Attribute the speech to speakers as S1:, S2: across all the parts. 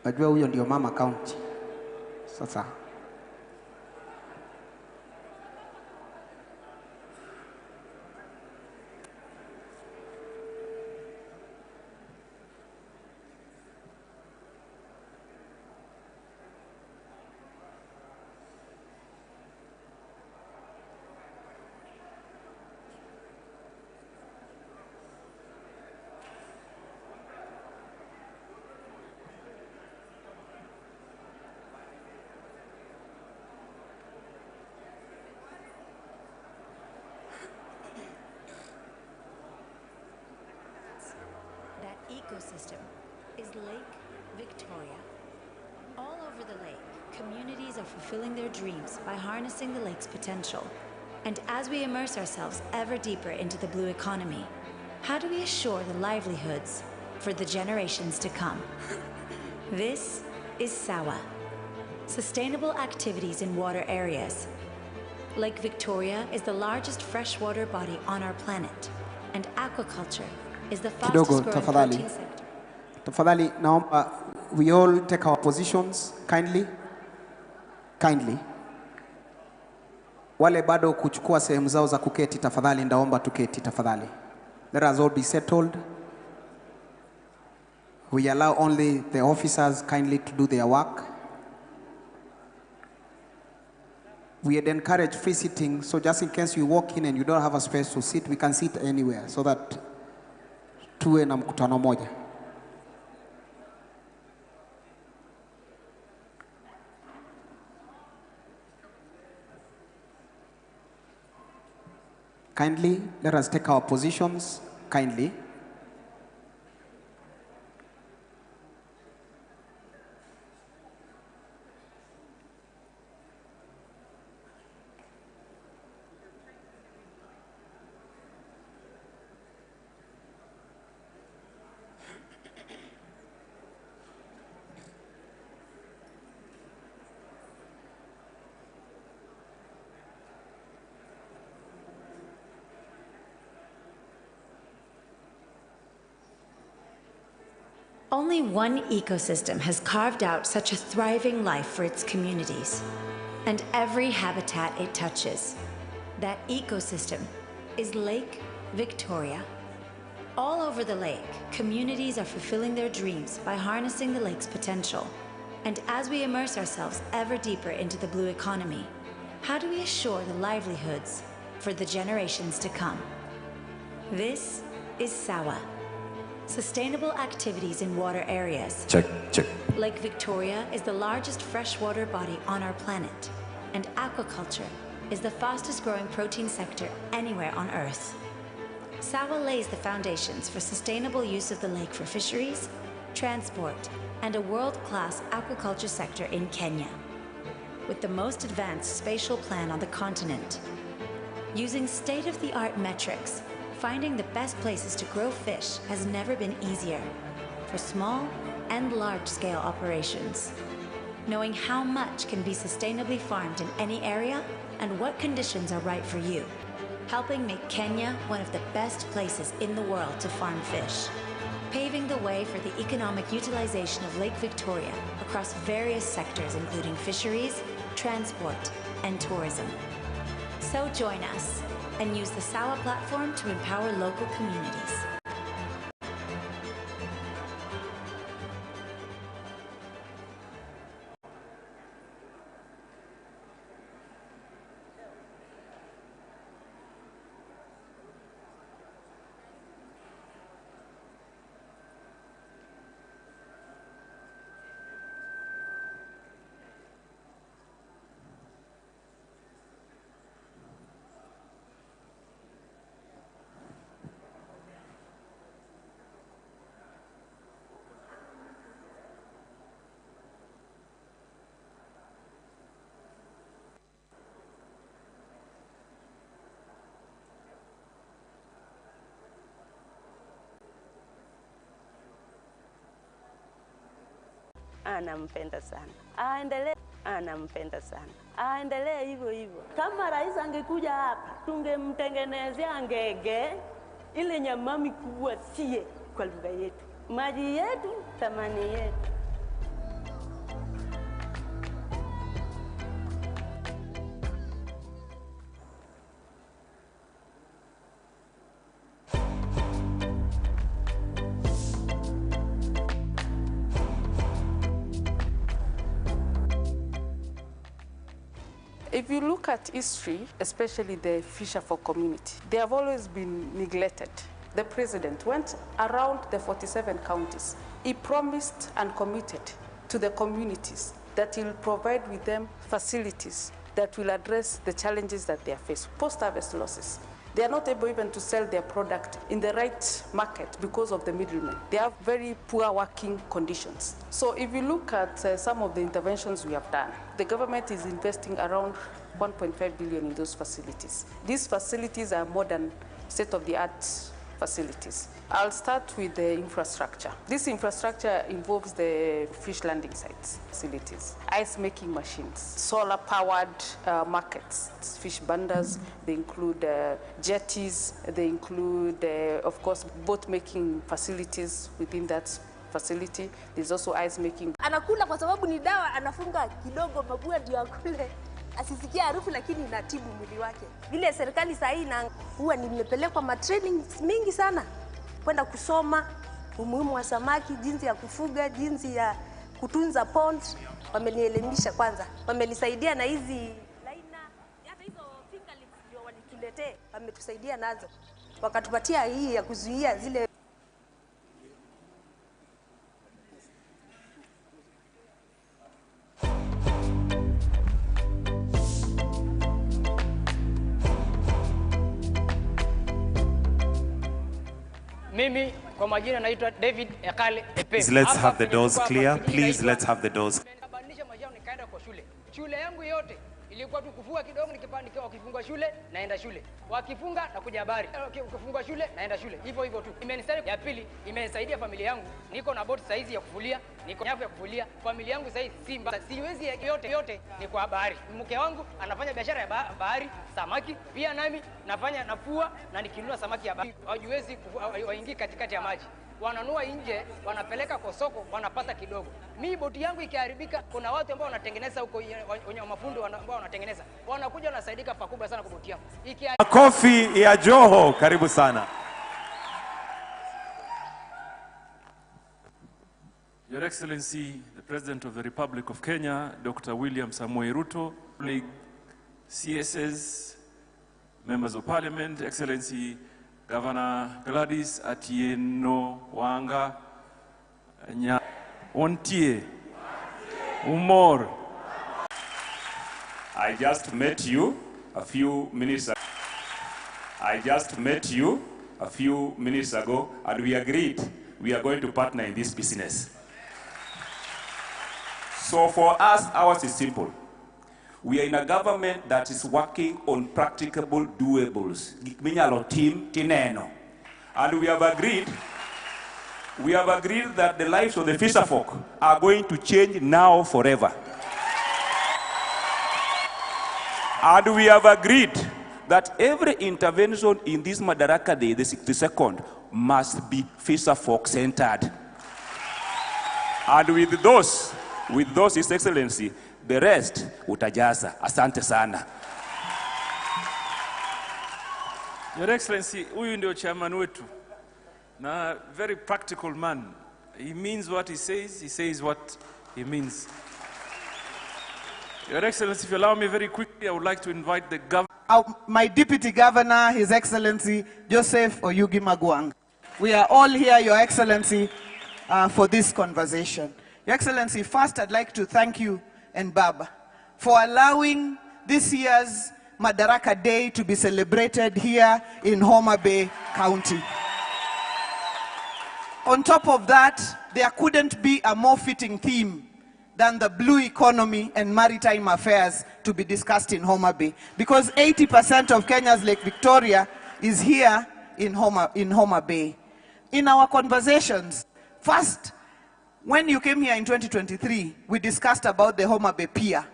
S1: Wajua huyo ndio mama county. Sasa
S2: ecosystem is Lake Victoria. All over the lake, communities are fulfilling their dreams by harnessing the lake's potential. And as we immerse ourselves ever deeper into the blue economy, how do we assure the livelihoods for the generations to come? This is SAWA, Sustainable Activities in Water Areas. Lake Victoria is the largest freshwater body on our planet, and aquaculture is the fastest growing protein sector.
S1: Tafadhali, naomba we all take our positions kindly. Wale bado kuchukua sehemu zao za kuketi, tafadhali ndaomba tuketi tafadhali. Let us all be settled. We allow only the officers kindly to do their work. We had encouraged free sitting, so just in case you walk in and you don't have a space to sit, we can sit anywhere so that tuwe na mkutano moja. Kindly, let us take our positions kindly.
S2: Only one ecosystem has carved out such a thriving life for its communities, and every habitat it touches. That ecosystem is Lake Victoria. All over the lake, communities are fulfilling their dreams by harnessing the lake's potential. And as we immerse ourselves ever deeper into the blue economy, how do we assure the livelihoods for the generations to come? This is SAWA, Sustainable Activities in Water Areas.
S3: Check.
S2: Lake Victoria is the largest freshwater body on our planet, and aquaculture is the fastest growing protein sector anywhere on Earth. SAWA lays the foundations for sustainable use of the lake for fisheries, transport, and a world-class aquaculture sector in Kenya. With the most advanced spatial plan on the continent, using state-of-the-art metrics, finding the best places to grow fish has never been easier for small and large-scale operations. Knowing how much can be sustainably farmed in any area and what conditions are right for you, helping make Kenya one of the best places in the world to farm fish, paving the way for the economic utilization of Lake Victoria across various sectors including fisheries, transport, and tourism. So join us and use the SAWA platform to empower local communities.
S4: Anampenda sana. Anampenda sana. Aendelee hivyo hivyo. Kama rais angekuja hapa, tungemtengenezea ngege ile nyamami kubwa sie kwa lugha yetu. Maji yetu, thamani yetu.
S3: If you look at history, especially the fisherfolk community, they have always been neglected. The president went around the 47 counties. He promised and committed to the communities that he will provide with them facilities that will address the challenges that they are faced. Post-harvest losses. They are not able even to sell their product in the right market because of the middlemen. They have very poor working conditions. So if you look at some of the interventions we have done, the government is investing around 1.5 billion in those facilities. These facilities are modern, state-of-the-art facilities. I'll start with the infrastructure. This infrastructure involves the fish landing sites, facilities, ice-making machines, solar-powered markets, fish bunders. They include jetties. They include, of course, boat-making facilities within that facility. There's also ice-making.
S5: Anakula kwa sababu ni dawa, anafunga kidogo mabua ndio akule. Asisikia harufu lakini inatibu mwili wake. Vile serikali sasa hii na huwa nimepelekwa matraining mingi sana kwenda kusoma umuhimu wa samaki, jinsi ya kufuga, jinsi ya kutunza pond. Wamenielimisha kwanza. Wamenisaidia na hizi laina, hata hizo finger lips ndio walituletee, wametusaidia nazo. Wakatupatia hii ya kuzuia zile.
S6: Mimi kwa majina naitwa David Ekale Epe.
S7: Let's have the doors clear. Please, let's have the doors.
S6: Nabadilisha maisha yangu nikaenda kwa shule. Shule yangu yote ilikuwa tu kufua kidogo nikiwa wakifunga shule naenda shule. Wakifunga na kuja habari. Ukifunga shule naenda shule. Hivyo hivyo tu. Imenisaidia ya pili, imenisaidia familia yangu. Niko na boti saizi ya kufulia, niko nyavu ya kufulia. Familia yangu saizi Simba. Siwezi yote ni kwa bahari. Mke wangu anafanya biashara ya bahari, samaki. Pia nami nafua na nikinunua samaki ya bahari. Hawajiwezi waingie katikati ya maji. Wananua nje, wanapeleka kwa soko, wanapata kidogo. Mimi boti yangu ikiharibika, kuna watu ambao wanatengeneza huko wenye mafundo ambao wanatengeneza. Wanakuja wanasaidika pakubwa sana kwa boti yangu.
S7: Makofi ya Joho, karibu sana.
S8: Your Excellency, the President of the Republic of Kenya, Dr. William Samoe Ruto, CSS, Members of Parliament, Excellency Governor Gladys Atieno Wanga, Ontie, Umor.
S7: I just met you a few minutes ago. And we agreed we are going to partner in this business. So for us, ours is simple. We are in a government that is working on practicable doables. And we have agreed that the lives of the fisherfolk are going to change now forever. And we have agreed that every intervention in this Madaraka Day, the 62nd, must be fisherfolk centered. And with those, His Excellency, the rest utajaza. Asante sana.
S8: Your Excellency, huyu ndio chairman wetu. Na very practical man. He means what he says what he means. Your Excellency, if you allow me very quickly, I would like to invite the governor.
S9: My Deputy Governor, His Excellency Joseph Oyugi Magwang. We are all here, Your Excellency, for this conversation. Your Excellency, first I'd like to thank you and Baba for allowing this year's Madaraka Day to be celebrated here in Homa Bay County. On top of that, there couldn't be a more fitting theme than the blue economy and maritime affairs to be discussed in Homa Bay, because 80% of Kenya's Lake Victoria is here in Homa Bay. In our conversations, first, when you came here in 2023, we discussed about the Homa Bay Pier,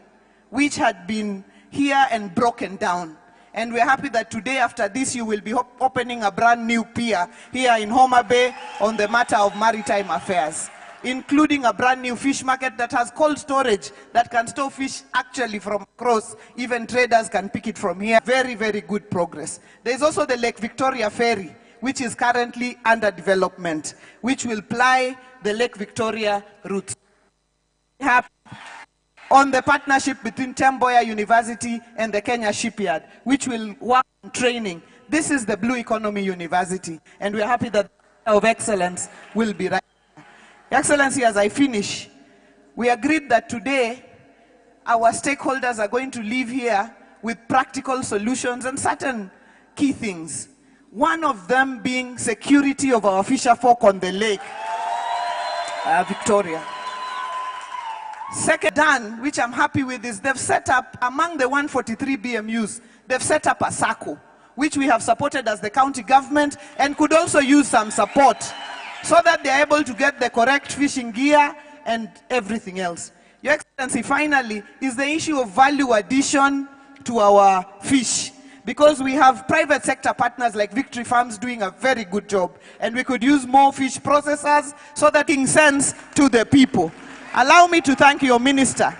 S9: which had been here and broken down. And we're happy that today, after this, you will be opening a brand new pier here in Homa Bay on the matter of maritime affairs, including a brand new fish market that has cold storage that can store fish actually from across. Even traders can pick it from here. Very, very good progress. There's also the Lake Victoria Ferry, which is currently under development, which will ply the Lake Victoria route. on the partnership between Mboya University and the Kenya Shipyard, which will work on training. This is the Blue Economy University, and we are happy that the Center of Excellence will be right. Excellency, as I finish, we agreed that today our stakeholders are going to leave here with practical solutions and certain key things. One of them being security of our fisher folk on the lake, Victoria. Second done, which I'm happy with, is they've set up, among the 143 BMUs, they've set up a SACCO, which we have supported as the county government and could also use some support so that they're able to get the correct fishing gear and everything else. Your Excellency, finally, is the issue of value addition to our fish. Because we have private sector partners like Victory Farms doing a very good job, and we could use more fish processors so that it makes sense to the people. Allow me to thank your minister,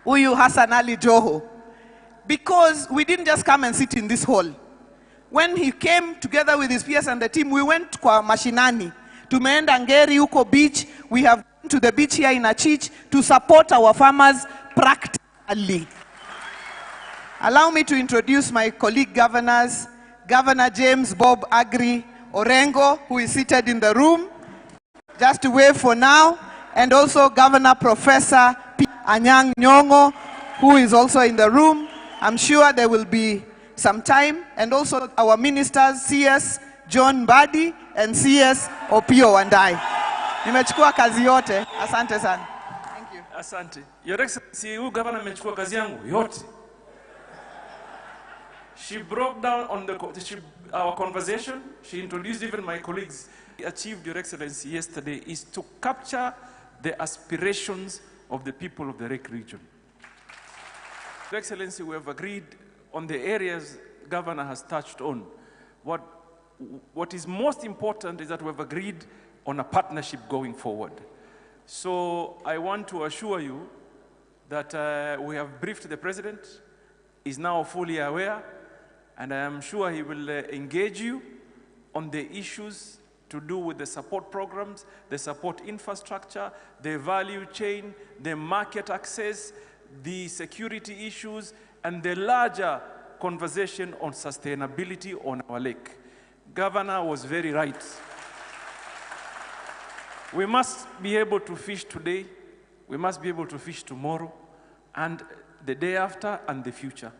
S9: Uyu Hassan Ali Joho, because we didn't just come and sit in this hall. When he came together with his peers and the team, we went kwa mashinani. Tumeenda Ngeri huko beach. We have gone to the beach here in Achich to support our farmers practically. Allow me to introduce my colleague governors, Governor James Bob Agri Orengo, who is seated in the room, just to wave for now, and also Governor Professor P. Anyang' Nyong'o, who is also in the room. I'm sure there will be some time, and also our ministers, CS John Mbadi and CS Opio Wandai. Nimechukua kazi yote. Asante sana. Thank you.
S8: Asante. Your Excellency, huyu governor amechukua kazi yangu yote. She broke down on our conversation. She introduced even my colleagues. Achieved, Your Excellency, yesterday is to capture the aspirations of the people of the Lake region. Your Excellency, we have agreed on the areas Governor has touched on. What is most important is that we have agreed on a partnership going forward. So I want to assure you that we have briefed the President. He's now fully aware, and I am sure he will engage you on the issues to do with the support programs, the support infrastructure, the value chain, the market access, the security issues, and the larger conversation on sustainability on our lake. Governor was very right. We must be able to fish today, we must be able to fish tomorrow, and the day after, and the future.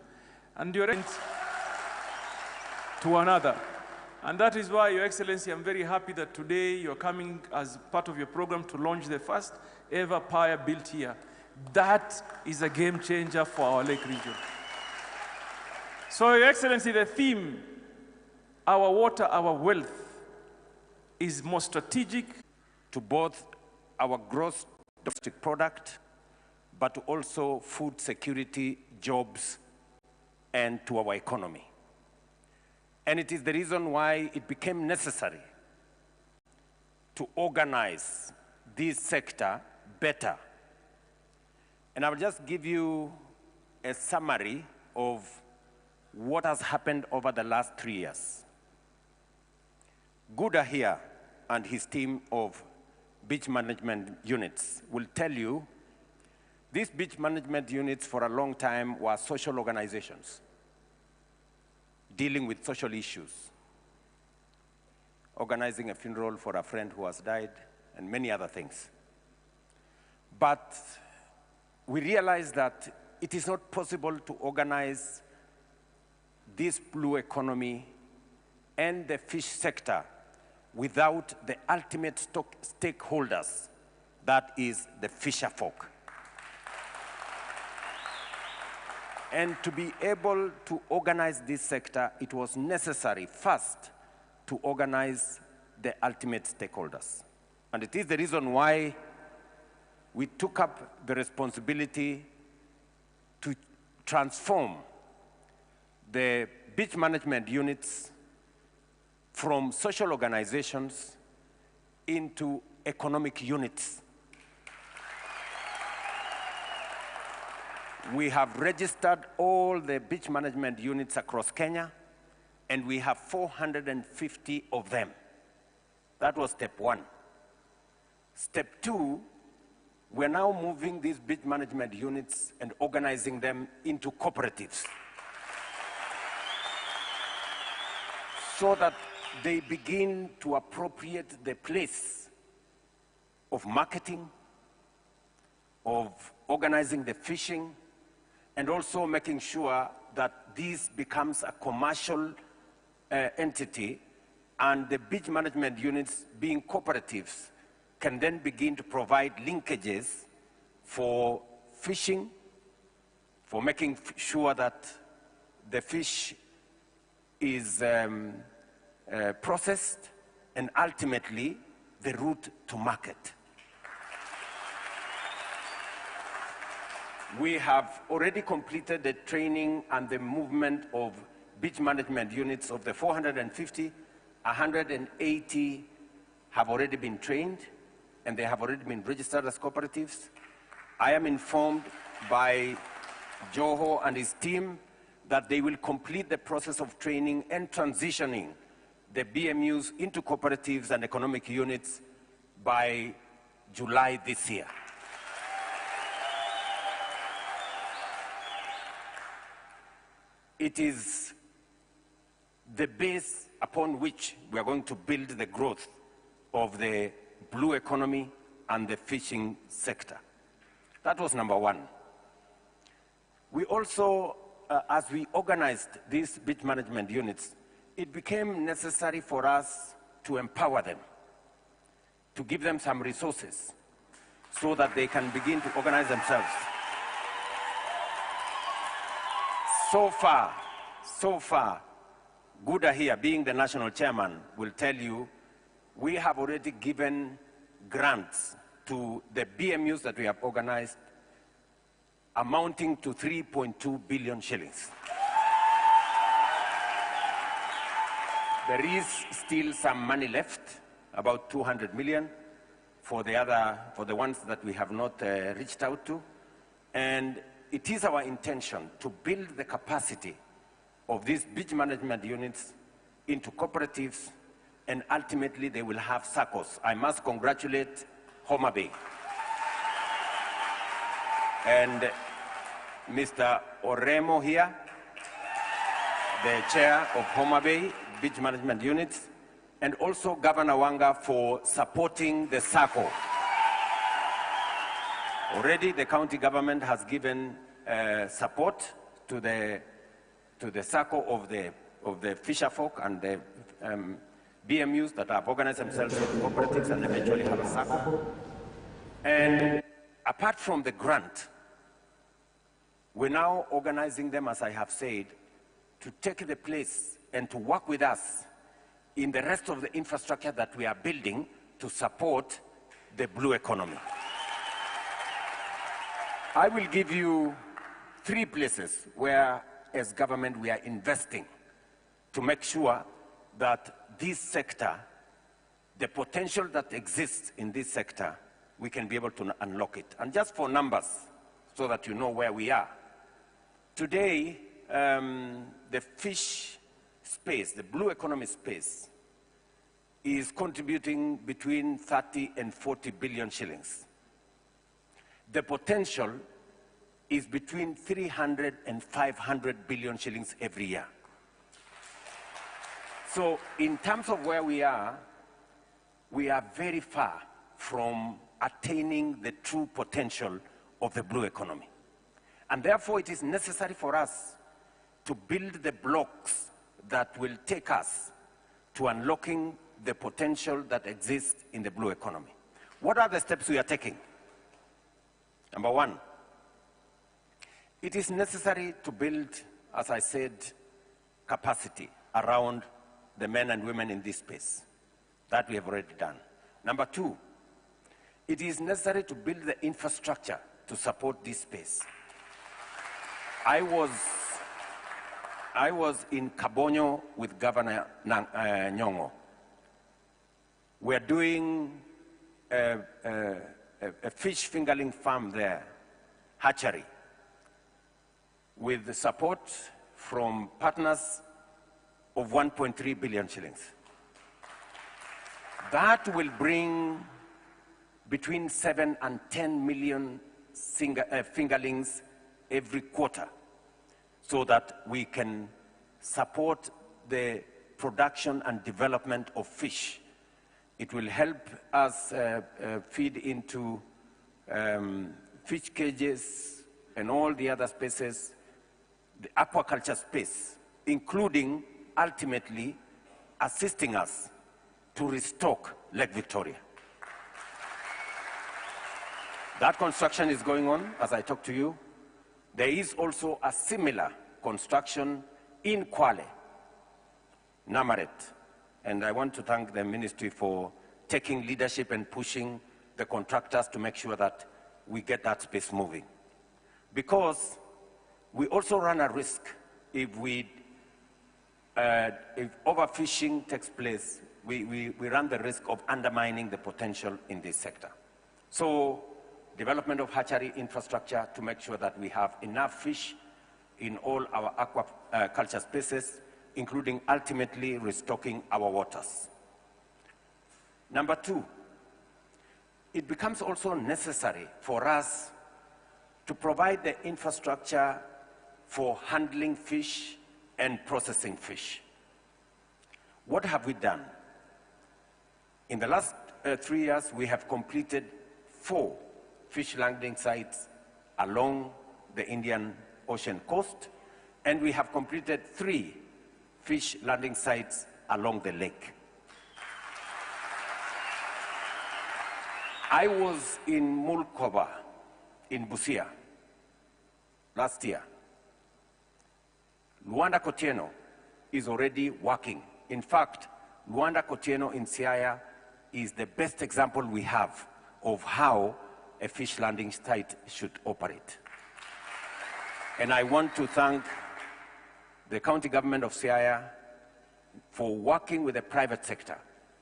S8: And Your Excellency, to another. And that is why, Your Excellency, I'm very happy that today you're coming as part of your program to launch the first ever pier built here. That is a game changer for our lake region. So, Your Excellency, the theme, our water, our wealth, is more strategic
S10: to both our gross domestic product, but also food security, jobs, and to our economy. And it is the reason why it became necessary to organize this sector better. And I will just give you a summary of what has happened over the last 3 years. Guda here and his team of beach management units will tell you these beach management units for a long time were social organizations dealing with social issues, organizing a funeral for a friend who has died, and many other things. But we realized that it is not possible to organize this blue economy and the fish sector without the ultimate stakeholders, that is the fisher folk. And to be able to organize this sector, it was necessary first to organize the ultimate stakeholders. And it is the reason why we took up the responsibility to transform the beach management units from social organizations into economic units. We have registered all the beach management units across Kenya, and we have 450 of them. That was step one. Step two we're now moving these beach management units and organizing them into cooperatives so that they begin to appropriate the place of marketing, of organizing the fishing, and also making sure that this becomes a commercial entity, and the beach management units, being cooperatives, can then begin to provide linkages for fishing, for making sure that the fish is processed, and ultimately the route to market. We have already completed the training and the movement of beach management units. Of the 450, 180 have already been trained, and they have already been registered as cooperatives. I am informed by Joho and his team that they will complete the process of training and transitioning the BMUs into cooperatives and economic units by July this year. It is the base upon which we are going to build the growth of the blue economy and the fishing sector. That was number one. We also, as we organized these beach management units, it became necessary for us to empower them, to give them some resources so that they can begin to organize themselves. So far, Guda here, being the national chairman, will tell you, we have already given grants to the BMUs that we have organized amounting to 3.2 billion shillings. There is still some money left, about 200 million for the ones that we have not reached out to. And it is our intention to build the capacity of these beach management units into cooperatives, and ultimately they will have SACCOs. I must congratulate Homa Bay and Mr. Oremo here, the chair of Homa Bay Beach Management Units, and also Governor Wanga for supporting the SACCO. Already the county government has given support to the SACCO of the fisher folk and the BMUs that have organized themselves into cooperatives and eventually have a SACCO. And apart from the grant, we're now organizing them, as I have said, to take the place and to work with us in the rest of the infrastructure that we are building to support the blue economy. I will give you 3 places where, as government, we are investing to make sure that this sector, the potential that exists in this sector, we can be able to unlock it. And just for numbers, so that you know where we are. Today, the fish space, the blue economy space, is contributing between 30 and 40 billion shillings. The potential is between 300 and 500 billion shillings every year. So in terms of where we are very far from attaining the true potential of the blue economy. And therefore it is necessary for us to build the blocks that will take us to unlocking the potential that exists in the blue economy. What are the steps we are taking? Number one, it is necessary to build, as I said, capacity around the men and women in this space. That we have already done. Number two, it is necessary to build the infrastructure to support this space. I was in Kabonyo with Governor Nyong'o. We're doing a fish fingerling farm there, hatchery, with the support from partners of 1.3 billion shillings. That will bring between 7 and 10 million fingerlings every quarter, so that we can support the production and development of fish. It will help us feed into fish cages and all the other spaces, the aquaculture space, including ultimately assisting us to restock Lake Victoria. That construction is going on as I talk to you. There is also a similar construction in Kwale, Namaret, and I want to thank the ministry for taking leadership and pushing the contractors to make sure that we get that space moving. Because we also run a risk if overfishing takes place, we run the risk of undermining the potential in this sector. So, development of hatchery infrastructure to make sure that we have enough fish in all our aquaculture spaces, including ultimately restocking our waters. Number two, it becomes also necessary for us to provide the infrastructure for handling fish and processing fish. What have we done? In the last 3 years, we have completed 4 fish landing sites along the Indian Ocean coast, and we have completed 3 fish landing sites along the lake. I was in Mulkoba in Busia last year. Luanda Kotieno is already working. In fact, Luanda Kotieno in Siaya is the best example we have of how a fish landing site should operate. And I want to thank the county government of Siaya for working with the private sector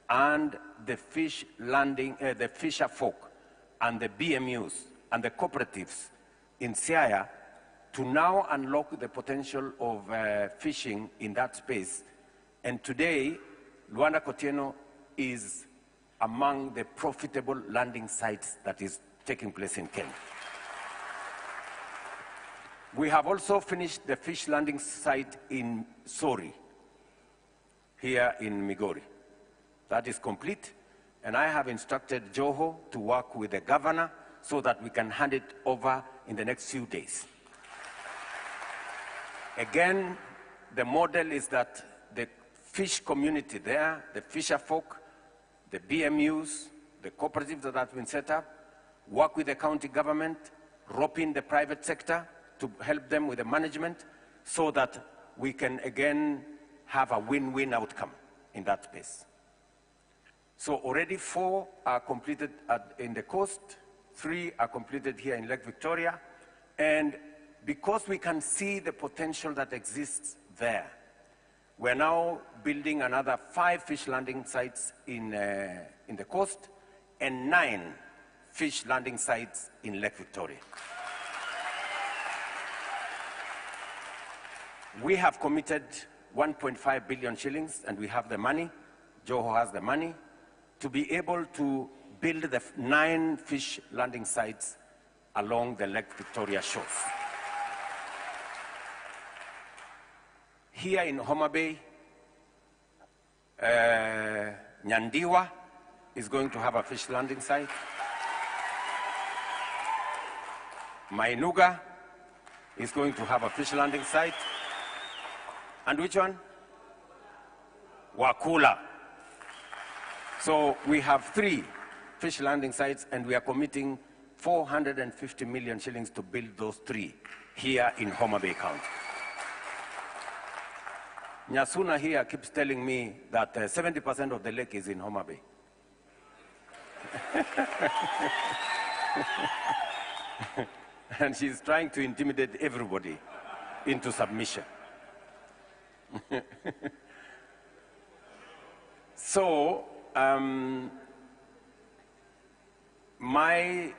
S10: and the fish landing, the fisher folk and the BMUs and the cooperatives in Siaya to now unlock the potential of fishing in that space. And today, Luanda Kotieno is among the profitable landing sites that is taking place in Kenya. We have also finished the fish landing site in Sori, here in Migori. That is complete, and I have instructed Joho to work with the governor so that we can hand it over in the next few days. Again, the model is that the fish community there, the fisher folk, the BMUs, the cooperatives that have been set up, work with the county government, rope in the private sector to help them with the management so that we can again have a win-win outcome in that space. So already 4 are completed in the coast, 3 are completed here in Lake Victoria, and because we can see the potential that exists there, we're now building another 5 fish landing sites in the coast and 9 fish landing sites in Lake Victoria. We have committed 1.5 billion shillings, and we have the money, Joho has the money, to be able to build the 9 fish landing sites along the Lake Victoria shores. Here in Homa Bay, Nyandiwa is going to have a fish landing site. Mainuga is going to have a fish landing site. And which one? Wakula. So we have 3 fish landing sites, and we are committing 450 million shillings to build those 3 here in Homa Bay County. Nyasuna here keeps telling me that 70% of the lake is in Homa Bay. And she's trying to intimidate everybody into submission. So, my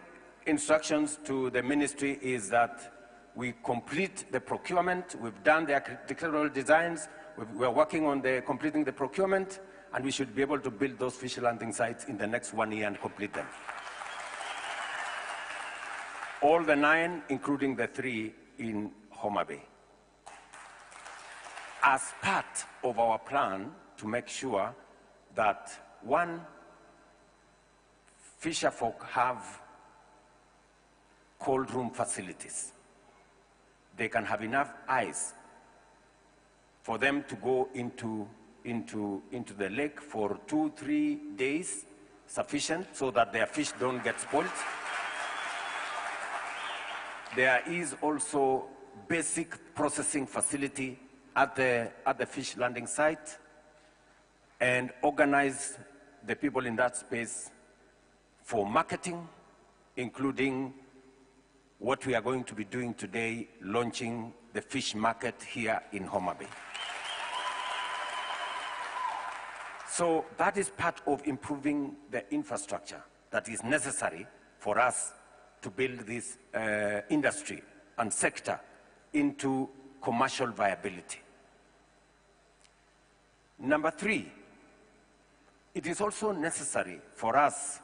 S10: instructions to the ministry is that we complete the procurement. We've done the architectural designs. We're working on completing the procurement, and we should be able to build those fish landing sites in the next 1 year and complete them. all the 9, including the 3 in Homa Bay, as part of our plan to make sure that, one, fisherfolk have cold room facilities. They can have enough ice for them to go into the lake for 2-3 days, sufficient so that their fish don't get spoiled. There is also basic processing facility at the fish landing site, and organize the people in that space for marketing, including what we are going to be doing today, launching the fish market here in Homa Bay. So that is part of improving the infrastructure that is necessary for us to build this industry and sector into commercial viability. Number 3, it is also necessary for us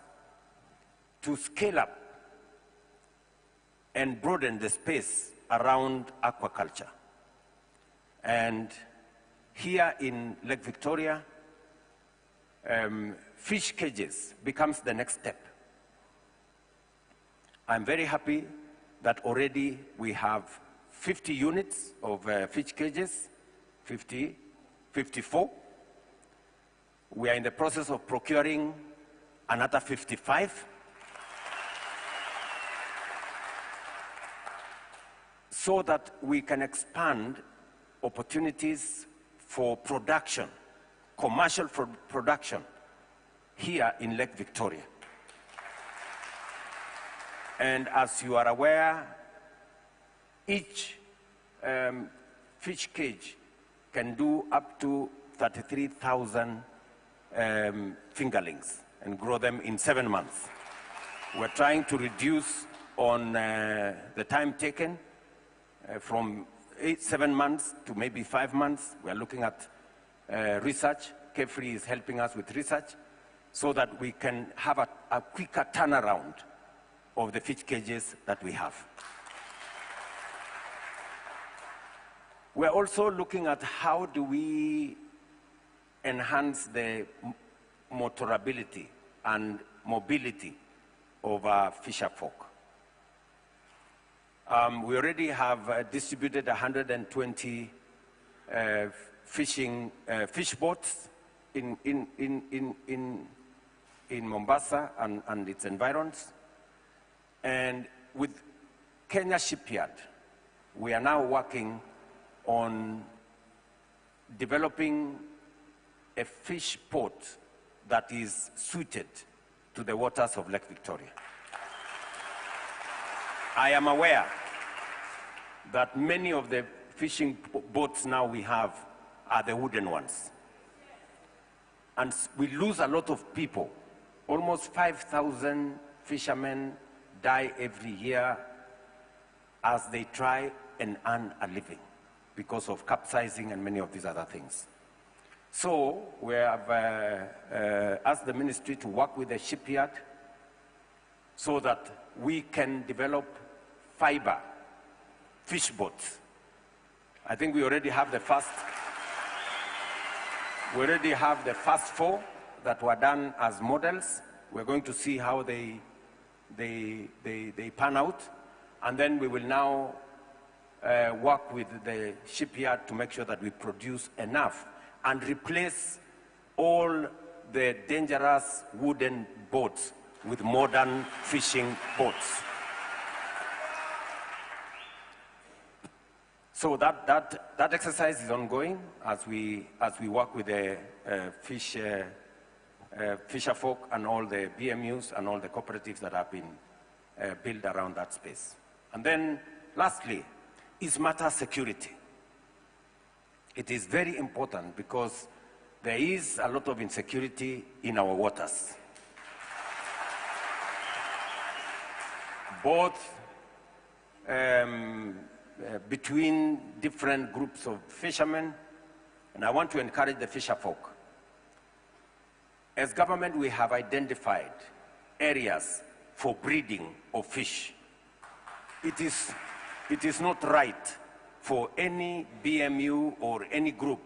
S10: to scale up and broaden the space around aquaculture. And here in Lake Victoria, fish cages becomes the next step. I'm very happy that already we have 50 units of fish cages, 54. We are in the process of procuring another 55. So that we can expand opportunities for production, commercial production here in Lake Victoria. And as you are aware, each fish cage can do up to 33,000 fingerlings and grow them in 7 months. We're trying to reduce on the time taken from 7 months to maybe 5 months. We're looking at research. Kefri is helping us with research so that we can have a quicker turnaround of the fish cages that we have. We're also looking at how do we enhance the motorability and mobility of our fisherfolk. We already have distributed 120 fish boats in Mombasa and its environs. And with Kenya Shipyard, we are now working on developing a fish port that is suited to the waters of Lake Victoria. I am aware that many of the fishing boats now we have are the wooden ones. And we lose a lot of people. Almost 5,000 fishermen die every year as they try and earn a living because of capsizing and many of these other things. So we have asked the ministry to work with the shipyard so that we can develop fiber fish boats. I think we already have the first. We already have the first 4 that were done as models. We're going to see how they pan out, and then we will now work with the shipyard to make sure that we produce enough and replace all the dangerous wooden boats with modern fishing boats. So that exercise is ongoing as we work with the fisherfolk and all the BMUs and all the cooperatives that have been built around that space. And then lastly is matter security. It is very important because there is a lot of insecurity in our waters. Both between different groups of fishermen, and I want to encourage the fisherfolk. As government, we have identified areas for breeding of fish. it is not right for any BMU or any group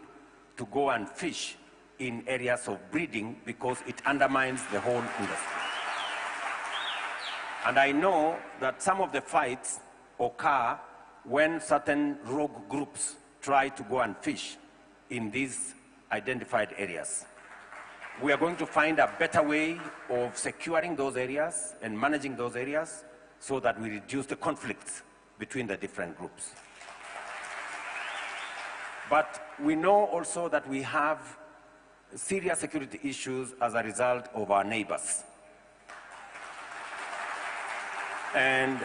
S10: to go and fish in areas of breeding because it undermines the whole industry. And I know that some of the fights occur when certain rogue groups try to go and fish in these identified areas. We are going to find a better way of securing those areas and managing those areas so that we reduce the conflicts between the different groups. But we know also that we have serious security issues as a result of our neighbors. And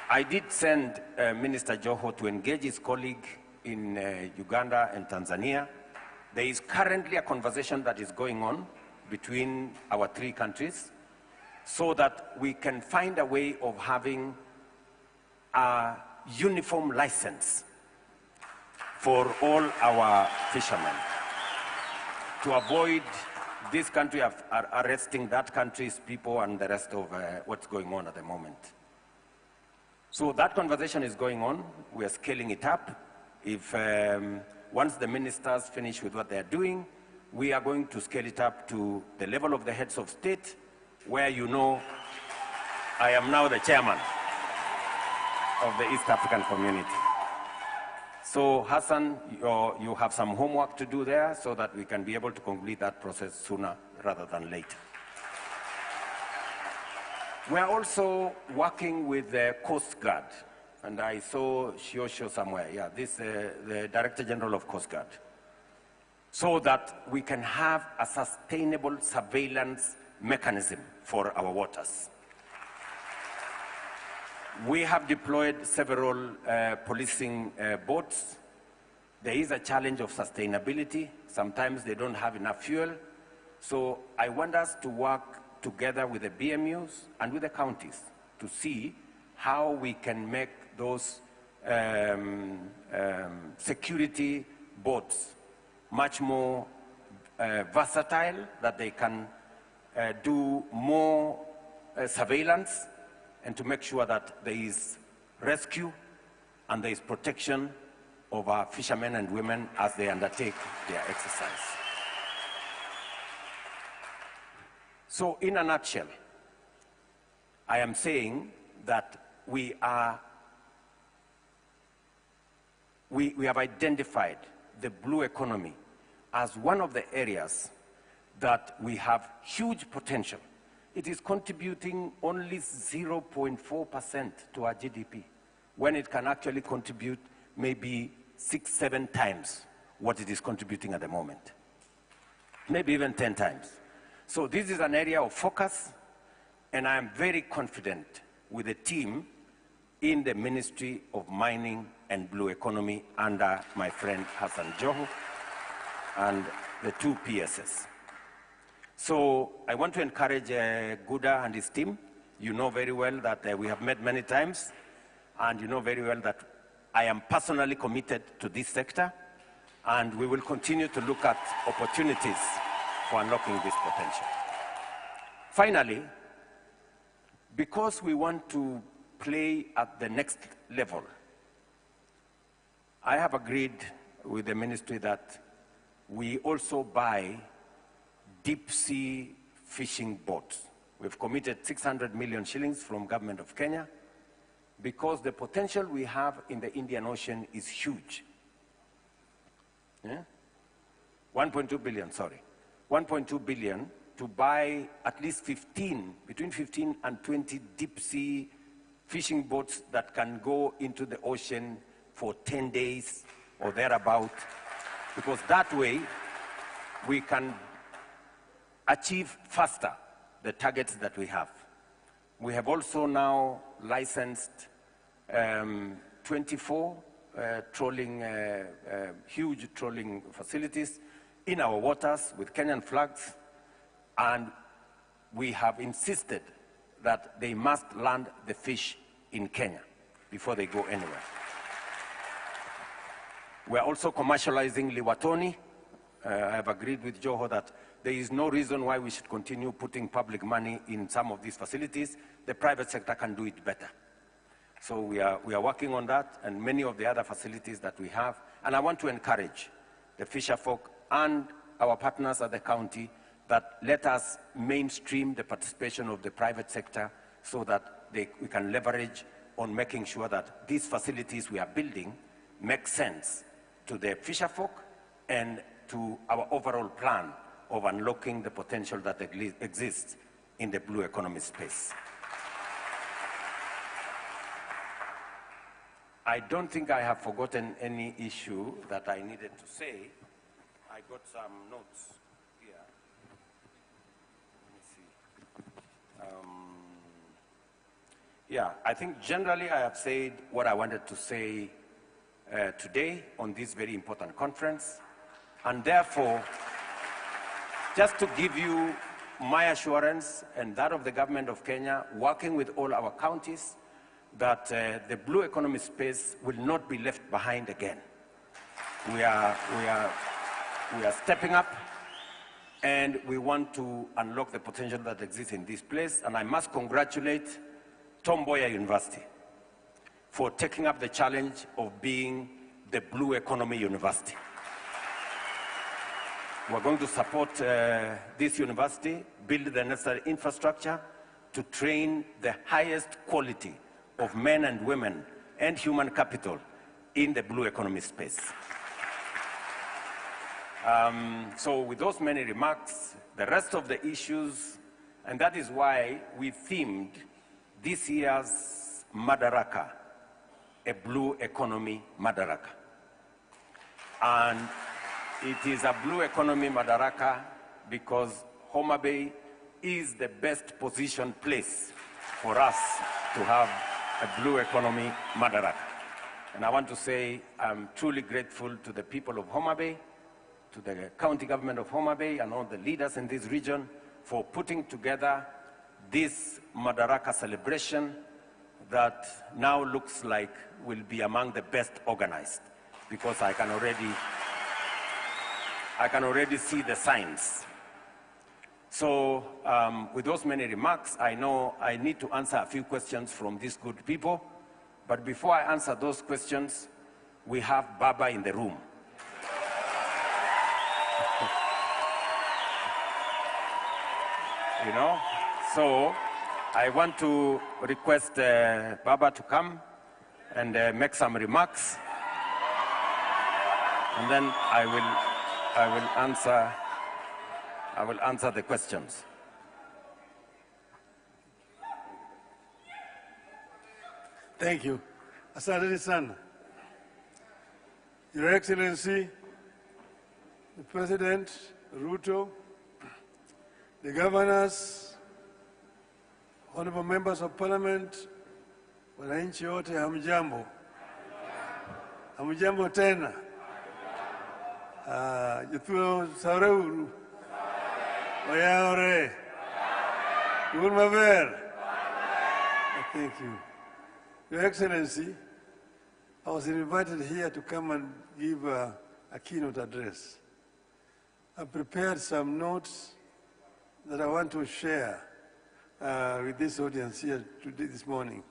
S10: I did send Minister Joho to engage his colleague in Uganda and Tanzania. There is currently a conversation that is going on between our three countries so that we can find a way of having a uniform license for all our fishermen to avoid this country arresting that country's people and the rest of what's going on at the moment. So that conversation is going on. We are scaling it up. If once the ministers finish with what they're doing, we are going to scale it up to the level of the heads of state, where you know I am now the chairman of the East African community. So Hassan, you have some homework to do there so that we can be able to complete that process sooner rather than later. We are also working with the Coast Guard, and I saw Shiosho somewhere, yeah, this the Director General of Coast Guard, so that we can have a sustainable surveillance mechanism for our waters. We have deployed several policing boats. There is a challenge of sustainability. Sometimes they don't have enough fuel. So I want us to work together with the BMUs and with the counties to see how we can make those security boats much more versatile, that they can do more surveillance, and to make sure that there is rescue and there is protection of our fishermen and women as they undertake their exercise. So in a nutshell, I am saying that we have identified the blue economy as one of the areas that we have huge potential. It is contributing only 0.4% to our GDP, when it can actually contribute maybe 6-7 times what it is contributing at the moment, maybe even 10 times. So this is an area of focus, and I am very confident with the team in the Ministry of Mining and Blue Economy under my friend Hassan Joho and the two PSS. So I want to encourage Guda and his team. You know very well that we have met many times, and you know very well that I am personally committed to this sector, and we will continue to look at opportunities for unlocking this potential. Finally, because we want to play at the next level, I have agreed with the ministry that we also buy deep sea fishing boats. We've committed 600 million shillings from government of Kenya because the potential we have in the Indian Ocean is huge. Yeah? 1.2 billion, sorry. 1.2 billion to buy at least 15, between 15 and 20 deep sea fishing boats that can go into the ocean for 10 days or thereabout, because that way we can achieve faster the targets that we have. We have also now licensed 24 huge trawling facilities in our waters with Kenyan flags, and we have insisted that they must land the fish in Kenya before they go anywhere. We are also commercializing liwatoni. I have agreed with Joho that there is no reason why we should continue putting public money in some of these facilities. The private sector can do it better. So we are working on that and many of the other facilities that we have. And I want to encourage the fisherfolk and our partners at the county that let us mainstream the participation of the private sector so that we can leverage on making sure that these facilities we are building make sense to the fisherfolk and to our overall plan of unlocking the potential that exists in the blue economy space. I don't think I have forgotten any issue that I needed to say. I got some notes here. Let me see. Yeah, I think generally I have said what I wanted to say today on this very important conference. And therefore, just to give you my assurance and that of the government of Kenya, working with all our counties, that the blue economy space will not be left behind again. We are stepping up, and we want to unlock the potential that exists in this place. And I must congratulate Mboya University for taking up the challenge of being the blue economy university. We're going to support this university, build the necessary infrastructure to train the highest quality of men and women and human capital in the blue economy space. So with those many remarks, the rest of the issues, and that is why we themed this year's Madaraka, a blue economy Madaraka. And it is a blue economy Madaraka because Homa Bay is the best positioned place for us to have a blue economy Madaraka. And I want to say I'm truly grateful to the people of Homa Bay, to the county government of Homa Bay and all the leaders in this region for putting together this Madaraka celebration that now looks like will be among the best organized, because I can already see the signs. So with those many remarks, I know I need to answer a few questions from these good people. But before I answer those questions, we have Baba in the room. You know, so I want to request Baba to come and make some remarks, and then I will answer the questions.
S11: Thank you. Asante sana. Your Excellency, the President, Ruto, the governors, honorable members of parliament, wananchi wote hamjambo. Hamjambo tena. Jituo Sareuru. Oyaore. Gulmaver. Thank you. Your Excellency, I was invited here to come and give a keynote address. I prepared some notes that I want to share with this audience here today, this morning.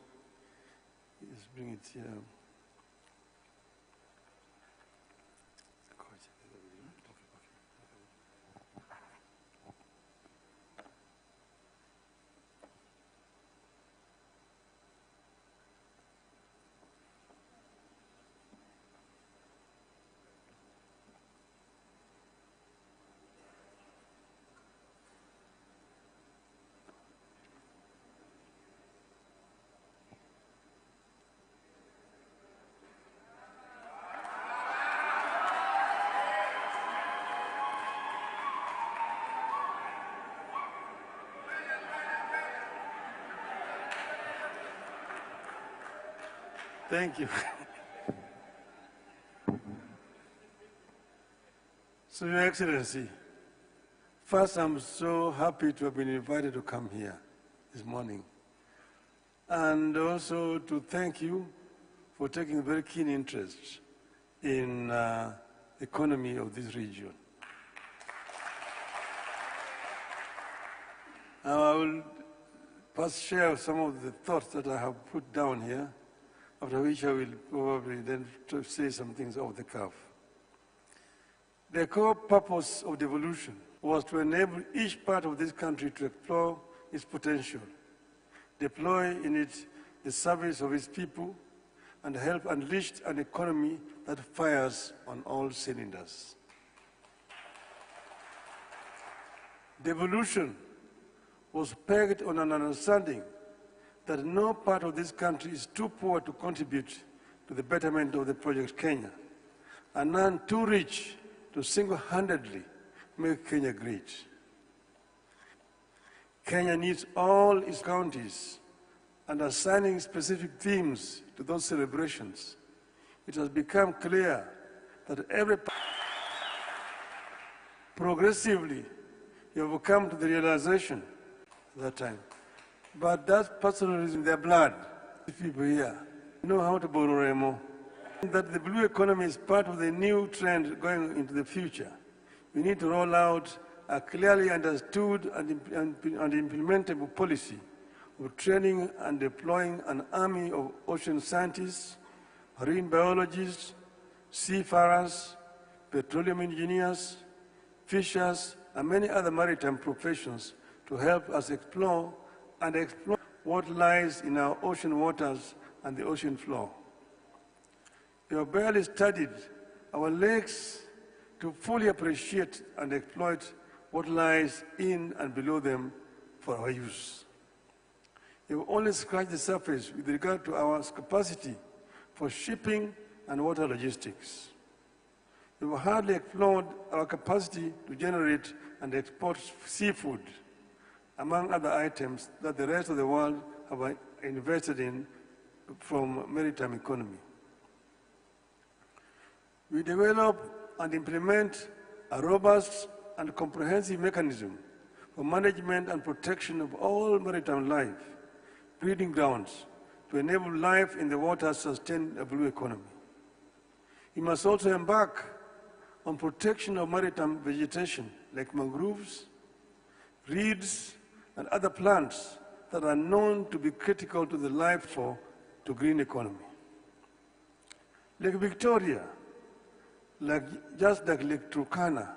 S11: Just bring it here. Thank you. So, Your Excellency, first I'm so happy to have been invited to come here this morning. And also to thank you for taking a very keen interest in the economy of this region. Now I will first share some of the thoughts that I have put down here, after which I will probably then say some things off the cuff. The core purpose of devolution was to enable each part of this country to explore its potential, deploy in it the service of its people, and help unleash an economy that fires on all cylinders. Devolution was pegged on an understanding that no part of this country is too poor to contribute to the betterment of the Project Kenya, and none too rich to single-handedly make Kenya great. Kenya needs all its counties, and assigning specific themes to those celebrations, it has become clear that progressively you have come to the realization at that time. But that's personalism in their blood. People here know how to borrow Remo. That the blue economy is part of the new trend going into the future. We need to roll out a clearly understood and implementable policy of training and deploying an army of ocean scientists, marine biologists, seafarers, petroleum engineers, fishers, and many other maritime professions to help us explore what lies in our ocean waters and the ocean floor. We have barely studied our lakes to fully appreciate and exploit what lies in and below them for our use. We have only scratched the surface with regard to our capacity for shipping and water logistics. We have hardly explored our capacity to generate and export seafood, among other items that the rest of the world have invested in from maritime economy. We develop and implement a robust and comprehensive mechanism for management and protection of all maritime life, breeding grounds, to enable life in the waters sustain a blue economy. We must also embark on protection of maritime vegetation like mangroves, reeds, and other plants that are known to be critical to the life to green economy. Lake Victoria, just like Lake Turkana,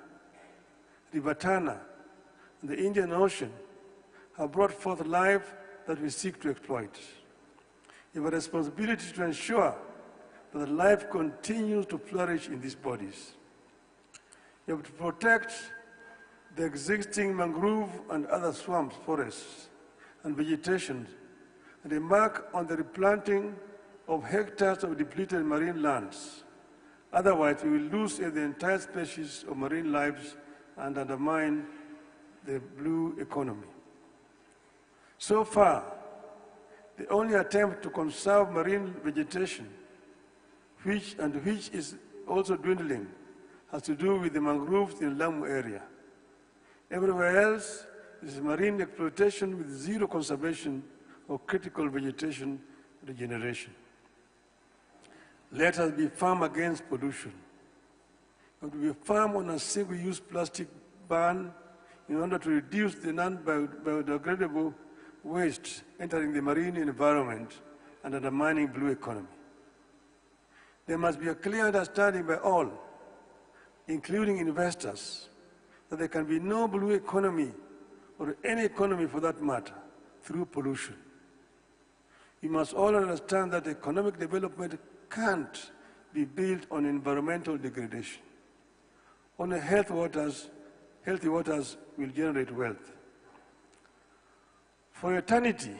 S11: River Tana, and the Indian Ocean have brought forth life that we seek to exploit. We have a responsibility to ensure that life continues to flourish in these bodies. We have to protect the existing mangrove and other swamps, forests, and vegetation, and embark on the replanting of hectares of depleted marine lands. Otherwise, we will lose the entire species of marine lives and undermine the blue economy. So far, the only attempt to conserve marine vegetation, which is also dwindling, has to do with the mangroves in the Lamu area. Everywhere else, it is marine exploitation with zero conservation of critical vegetation regeneration. Let us be firm against pollution. We have to be firm on a single-use plastic ban in order to reduce the non-biodegradable waste entering the marine environment and undermining blue economy. There must be a clear understanding by all, including investors, that there can be no blue economy, or any economy for that matter, through pollution. We must all understand that economic development can't be built on environmental degradation. Only healthy waters will generate wealth. For eternity,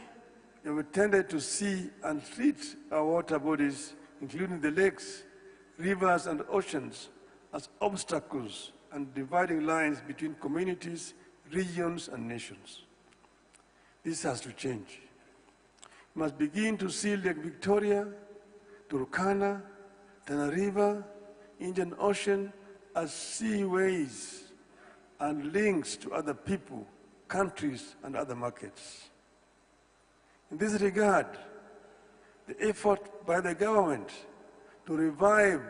S11: we have tended to see and treat our water bodies, including the lakes, rivers, and oceans, as obstacles and dividing lines between communities, regions, and nations. This has to change. We must begin to see Lake Victoria, Turkana, Tana River, Indian Ocean as seaways and links to other people, countries, and other markets. In this regard, the effort by the government to revive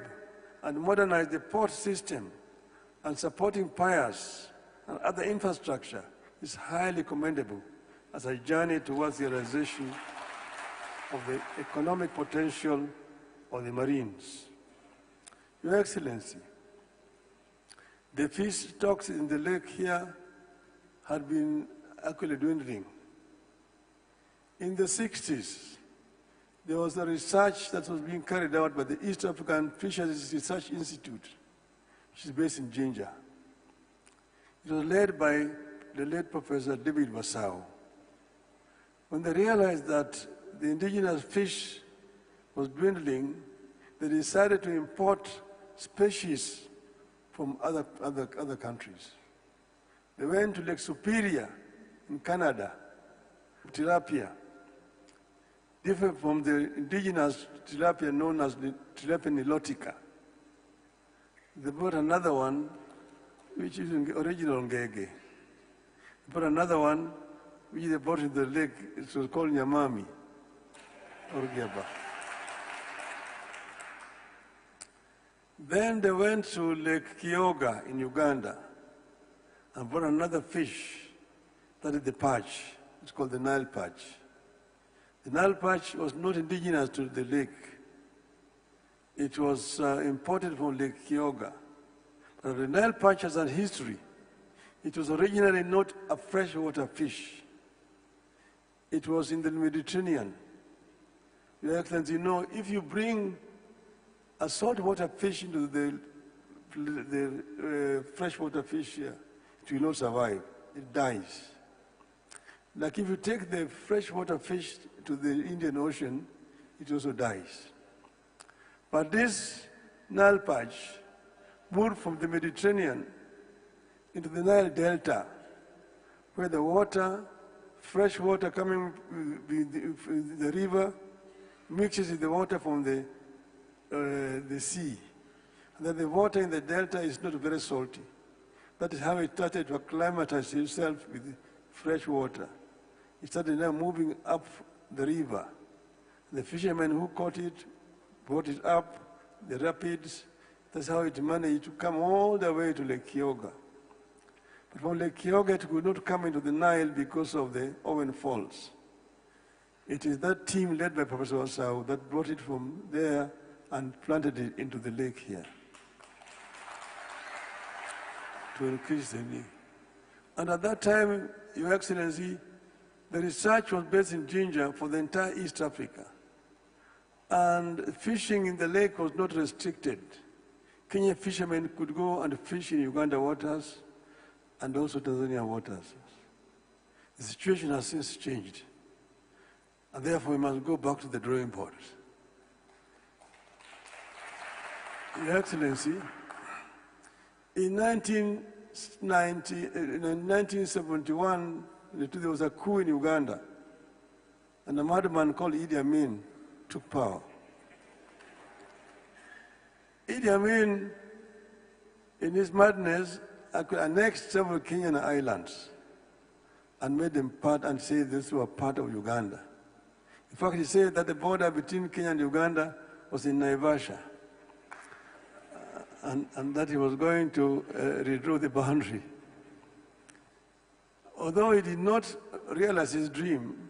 S11: and modernize the port system and supporting piers and other infrastructure is highly commendable as a journey towards the realization of the economic potential of the Marines. Your Excellency, the fish stocks in the lake here had been actually dwindling. In the 60s, there was a research that was being carried out by the East African Fisheries Research Institute, which is based in Jinja. It was led by the late Professor David Masao. When they realized that the indigenous fish was dwindling, they decided to import species from other countries. They went to Lake Superior in Canada, tilapia, different from the indigenous tilapia known as the tilapia nilotica. They brought another one, which is original ngege. They brought another one, which they brought in the lake. It was called nyamami, or giaba. Then they went to Lake Kyoga in Uganda and brought another fish, that is the perch. It's called the Nile perch. The Nile perch was not indigenous to the lake. It was imported from Lake Kyoga. But the Nile perch has a history. It was originally not a freshwater fish. It was in the Mediterranean. Your Excellency, you know, if you bring a saltwater fish into the freshwater fish here, it will not survive. It dies. Like if you take the freshwater fish to the Indian Ocean, it also dies. But this Nile perch moved from the Mediterranean into the Nile Delta, where the water, fresh water coming with the river, mixes with the water from the sea. And then the water in the delta is not very salty. That is how it started to acclimatize itself with fresh water. It started now moving up the river. The fishermen who caught it, brought it up, the rapids. That's how it managed to come all the way to Lake Kyoga. But from Lake Kyoga, it could not come into the Nile because of the Owen Falls. It is that team led by Professor Masao that brought it from there and planted it into the lake here to increase the lake. And at that time, Your Excellency, the research was based in Jinja for the entire East Africa. And fishing in the lake was not restricted. Kenyan fishermen could go and fish in Uganda waters and also Tanzania waters. The situation has since changed. And therefore, we must go back to the drawing board. Your Excellency, in 1971, there was a coup in Uganda, and a madman called Idi Amin took power. Idi Amin, in his madness, annexed several Kenyan islands and made them part and said this were part of Uganda. In fact, he said that the border between Kenya and Uganda was in Naivasha, and that he was going to redraw the boundary. Although he did not realize his dream,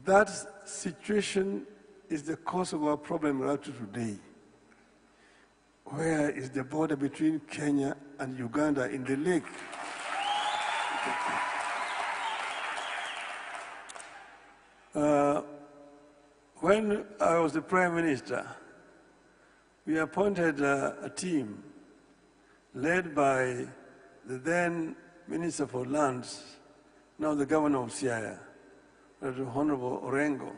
S11: that situation is the cause of our problem right to today. Where is the border between Kenya and Uganda in the lake? When I was the Prime Minister, we appointed a team led by the then Minister for Lands, now the Governor of Siaya, Honorable Orengo,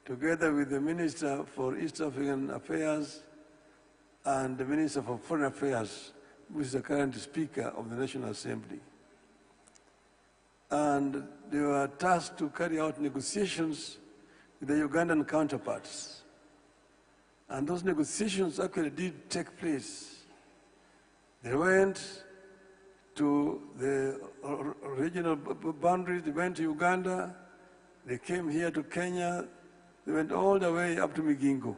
S11: together with the Minister for East African Affairs and the Minister for Foreign Affairs, who is the current Speaker of the National Assembly. And they were tasked to carry out negotiations with the Ugandan counterparts. And those negotiations actually did take place. They went to the regional boundaries, they went to Uganda, they came here to Kenya, they went all the way up to Migingo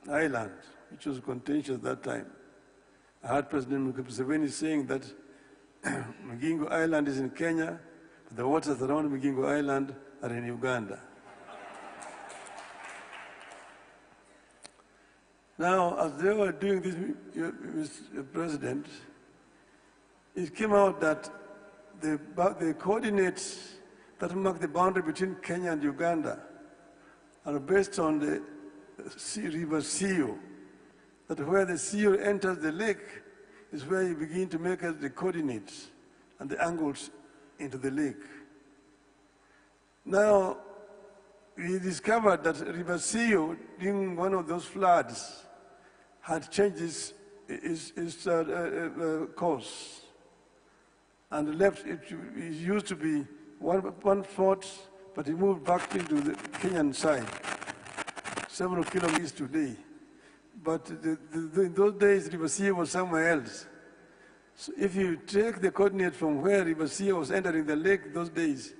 S11: Island, which was contentious at that time. I heard President Museveni saying that Migingo Island is in Kenya, but the waters around Migingo Island are in Uganda. Now, as they were doing this, Mr. President, it came out that the coordinates that mark the boundary between Kenya and Uganda are based on the river Sio, that where the Sio enters the lake is where you begin to make the coordinates and the angles into the lake. Now, we discovered that River Sio, during one of those floods, had changed its course and left it used to be one foot, but it moved back into the Kenyan side, several kilometers today. But in those days, River Sio was somewhere else. So if you take the coordinate from where River Sio was entering the lake those days,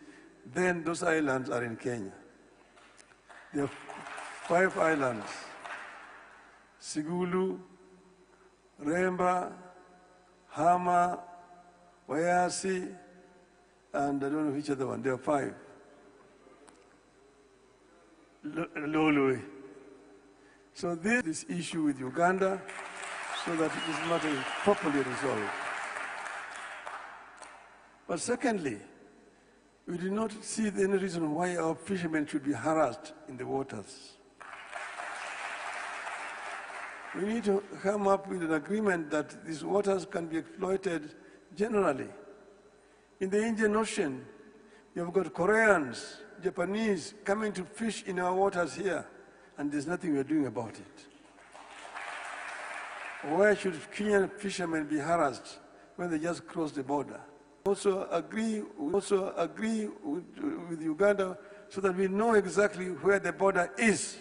S11: then those islands are in Kenya. There are 5 islands: Sigulu, Remba, Homa, Wayasi, and I don't know which other one. There are 5. Lolwe. So this issue with Uganda, so that this matter is properly resolved. But secondly, we do not see any reason why our fishermen should be harassed in the waters. We need to come up with an agreement that these waters can be exploited generally. In the Indian Ocean, you've got Koreans, Japanese coming to fish in our waters here, and there's nothing we're doing about it. Why should Kenyan fishermen be harassed when they just cross the border? We also agree with Uganda so that we know exactly where the border is.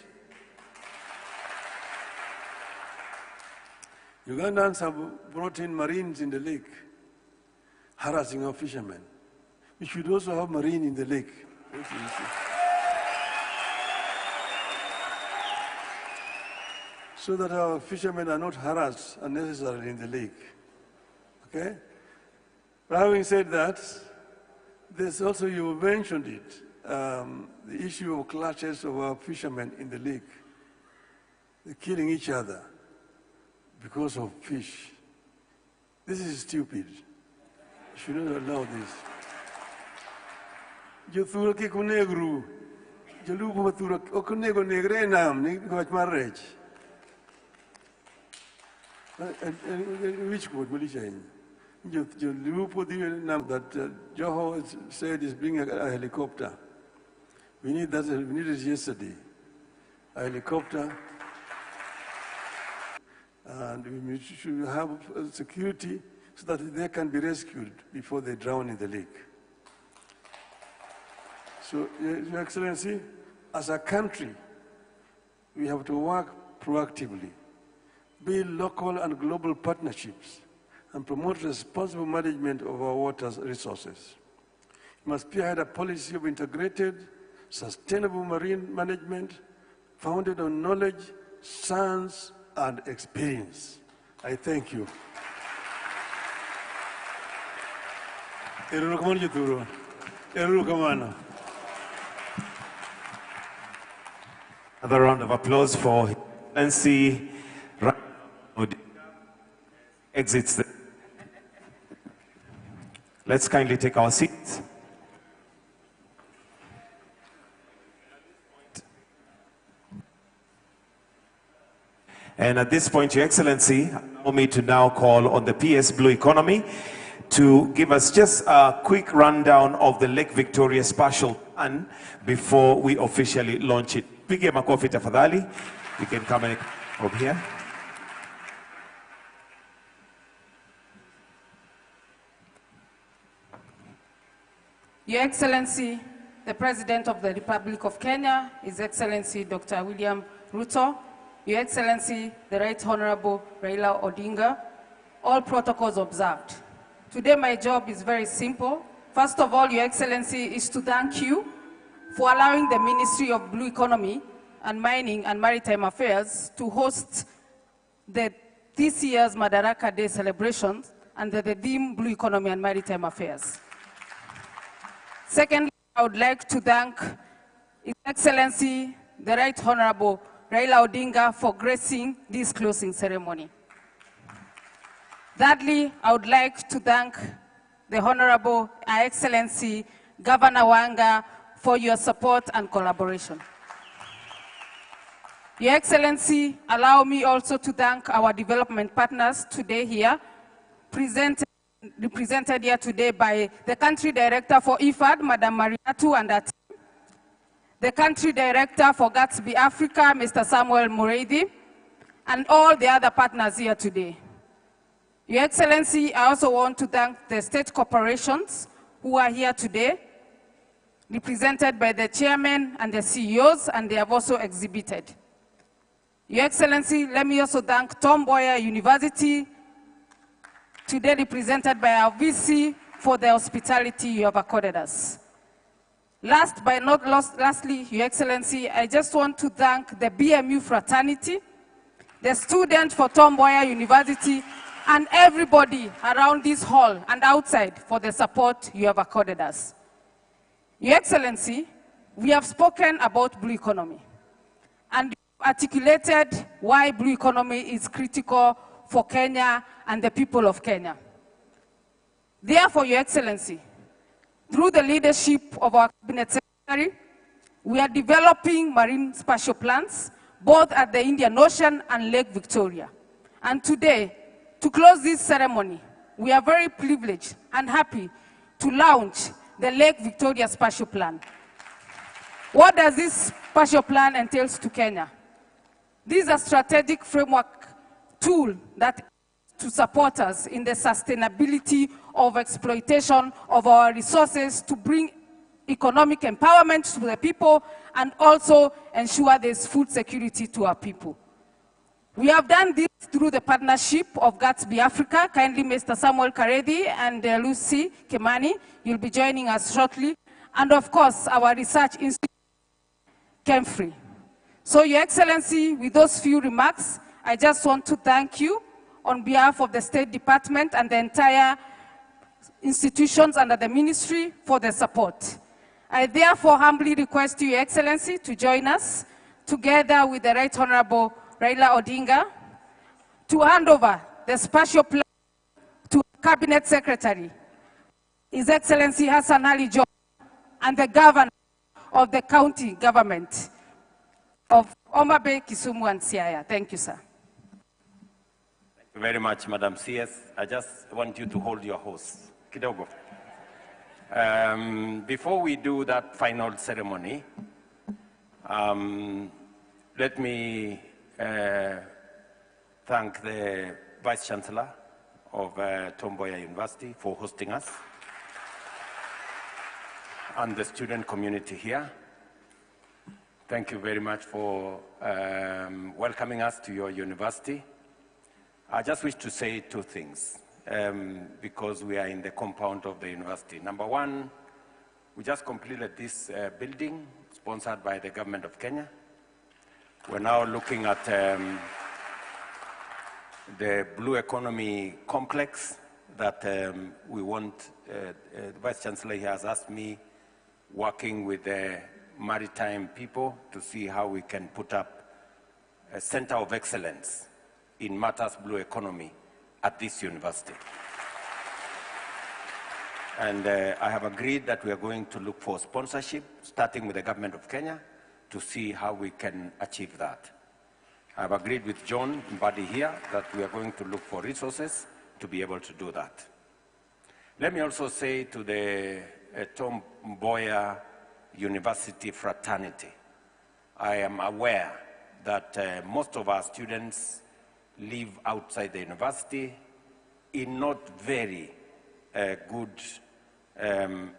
S11: Ugandans have brought in Marines in the lake, harassing our fishermen. We should also have Marine in the lake. So that our fishermen are not harassed unnecessarily in the lake. Okay? But having said that, there's also, you mentioned it, the issue of clashes of our fishermen in the lake. They're killing each other because of fish. This is stupid. You should not allow this. Jothura ke kunegru, jalugu mathura okunego negre nam ni gwach marrech. Which word will you say? That Joho said is bringing a helicopter. We need that. We needed it yesterday. A helicopter, and we should have security so that they can be rescued before they drown in the lake. So, Your Excellency, as a country, we have to work proactively, build local and global partnerships, and promote responsible management of our water resources. We must spearhead a policy of integrated, sustainable marine management founded on knowledge, science, and experience. I thank you.
S12: Another round of applause for His Excellency exits. Let's kindly take our seats. And at this point, Your Excellency, allow me to now call on the PS Blue Economy to give us just a quick rundown of the Lake Victoria Spatial Plan before we officially launch it. Pige makofi tafadhali. You can come over here.
S3: Your Excellency, the President of the Republic of Kenya, His Excellency Dr. William Ruto, Your Excellency, the Right Honorable Raila Odinga, all protocols observed. Today my job is very simple. First of all, Your Excellency, is to thank you for allowing the Ministry of Blue Economy and Mining and Maritime Affairs to host this year's Madaraka Day celebrations under the theme Blue Economy and Maritime Affairs. Secondly, I would like to thank His Excellency, the Right Honorable
S13: Raila Odinga for gracing this closing ceremony. Thirdly, I would like to thank the Honorable Her Excellency Governor Wanga for your support and collaboration. Your Excellency, allow me also to thank our development partners today here, represented here today by the Country Director for IFAD, Madam Mariatu, and her team, the Country Director for Gatsby Africa, Mr. Samuel Muredi, and all the other partners here today. Your Excellency, I also want to thank the state corporations who are here today, represented by the chairman and the CEOs, and they have also exhibited. Your Excellency, let me also thank Mboya University, today represented by our VC, for the hospitality you have accorded us. Last but not lastly, Your Excellency, I just want to thank the BMU fraternity, the students for Mboya University, and everybody around this hall and outside for the support you have accorded us. Your Excellency, we have spoken about blue economy and articulated why blue economy is critical for Kenya and the people of Kenya. Therefore, Your Excellency, through the leadership of our Cabinet Secretary, we are developing marine spatial plans, both at the Indian Ocean and Lake Victoria. And today, to close this ceremony, we are very privileged and happy to launch the Lake Victoria Spatial Plan. What does this spatial plan entail to Kenya? This is a strategic framework tool that to support us in the sustainability of exploitation of our resources to bring economic empowerment to the people and also ensure there's food security to our people. We have done this through the partnership of Gatsby Africa. Kindly Mr. Samuel Karedi and Lucy Kimani, you'll be joining us shortly. And of course, our research institute, Kemfree. So Your Excellency, with those few remarks, I just want to thank you on behalf of the State Department and the entire institutions under the ministry for the support. I therefore humbly request you, Your Excellency, to join us together with the Right Honorable Raila Odinga to hand over the spatial plan to Cabinet Secretary, His Excellency Hassan Ali Joho, and the Governor of the county government of Homa Bay, Kisumu, and Siaya. Thank you, sir.
S10: Thank you very much, Madam CS. I just want you to hold your horse. Kidogo. Before we do that final ceremony, let me thank the Vice Chancellor of Mboya University for hosting us and the student community here. Thank you very much for welcoming us to your university. I just wish to say two things because we are in the compound of the university. Number one, we just completed this building sponsored by the government of Kenya. We're now looking at the Blue Economy Complex that we want, the Vice Chancellor has asked me, working with the maritime people to see how we can put up a center of excellence in matters blue economy at this university. And I have agreed that we are going to look for sponsorship, starting with the government of Kenya, to see how we can achieve that. I have agreed with John Mbadi here that we are going to look for resources to be able to do that. Let me also say to the Mboya University fraternity, I am aware that most of our students live outside the university in not very good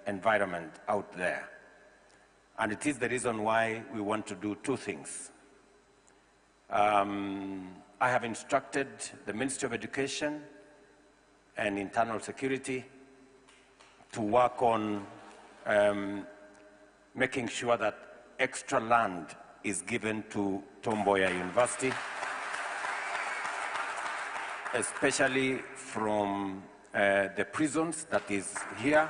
S10: environment out there. And it is the reason why we want to do two things. I have instructed the Ministry of Education and Internal Security to work on making sure that extra land is given to Mboya University, especially from the prisons that is here.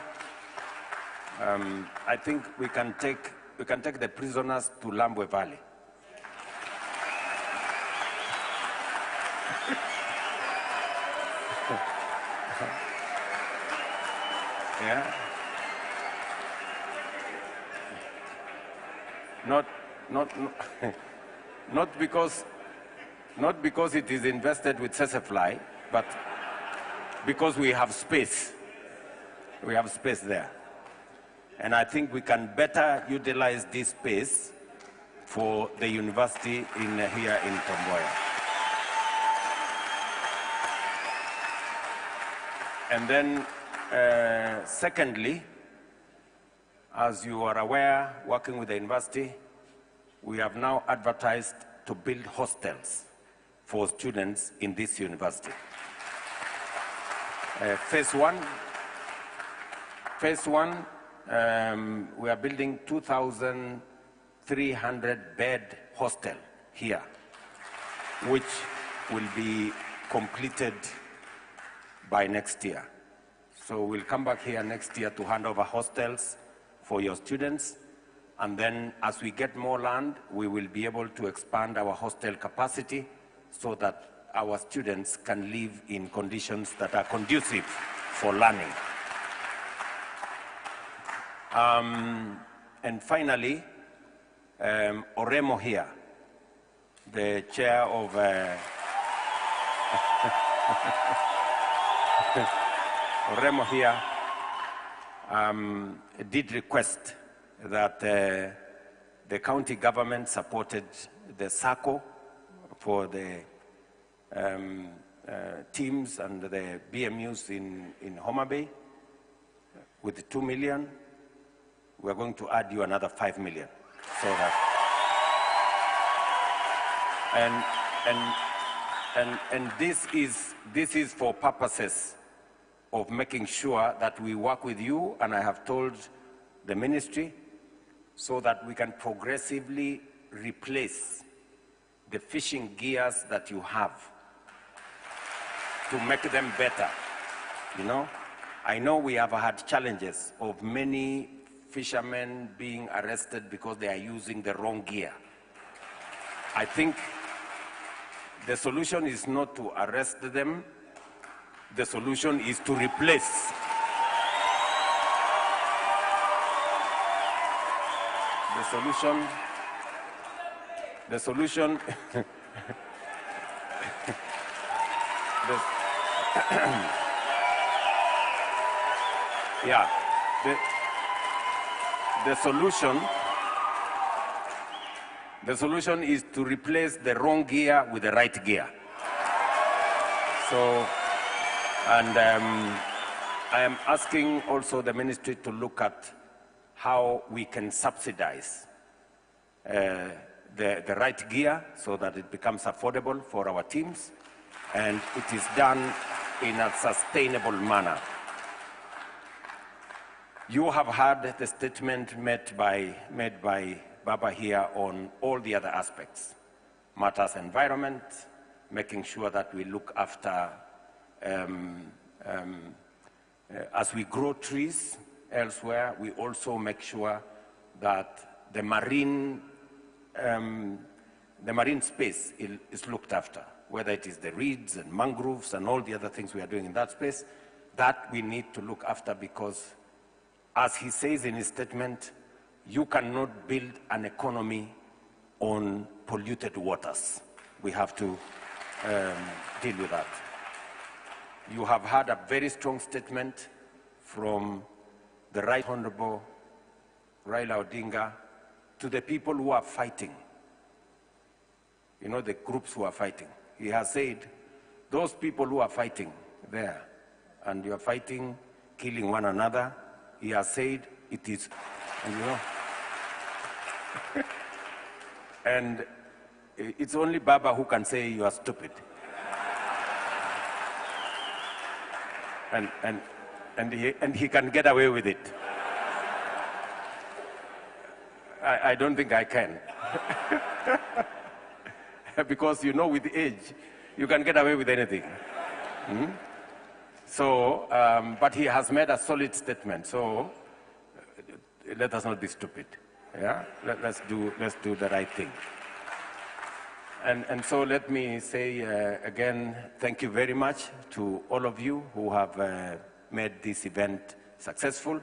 S10: I think we can take the prisoners to Lambwe Valley. Yeah. Not because it is invested with Sesefly, but because we have space. We have space there. And I think we can better utilize this space for the university here in Mboya. And then, secondly, as you are aware, working with the university, we have now advertised to build hostels for students in this university. Phase one, we are building 2,300 bed hostel here, which will be completed by next year. So we'll come back here next year to hand over hostels for your students. And then as we get more land, we will be able to expand our hostel capacity so that our students can live in conditions that are conducive for learning. And finally, Oremo here, the chair of Oremo here did request that the county government supported the SACCO for the teams and the BMUs in Homa Bay with 2 million. We're going to add you another 5 million. So that, and this is for purposes of making sure that we work with you, and I have told the ministry, so that we can progressively replace the fishing gears that you have to make them better. You know, I know we have had challenges of many fishermen being arrested because they are using the wrong gear. I think the solution is not to arrest them, the solution is to replace. The solution yeah, the solution is to replace the wrong gear with the right gear. So, and I am asking also the ministry to look at how we can subsidize the right gear so that it becomes affordable for our teams and it is done in a sustainable manner. You have heard the statement made by Baba here on all the other aspects, matters environment, making sure that we look after, as we grow trees elsewhere, we also make sure that the marine space is looked after, whether it is the reeds and mangroves and all the other things we are doing in that space, that we need to look after because, as he says in his statement, you cannot build an economy on polluted waters. We have to deal with that. You have had a very strong statement from the Right Honorable Raila Odinga to the people who are fighting. You know, the groups who are fighting. He has said, those people who are fighting there, and you are fighting, killing one another, he has said it is, and you know, and it's only Baba who can say you are stupid. And he can get away with it. I don't think I can. Because, you know, with age, you can get away with anything. Mm-hmm. So, but he has made a solid statement. So, let us not be stupid. Yeah, let's do the right thing. And so let me say again, thank you very much to all of you who have made this event successful.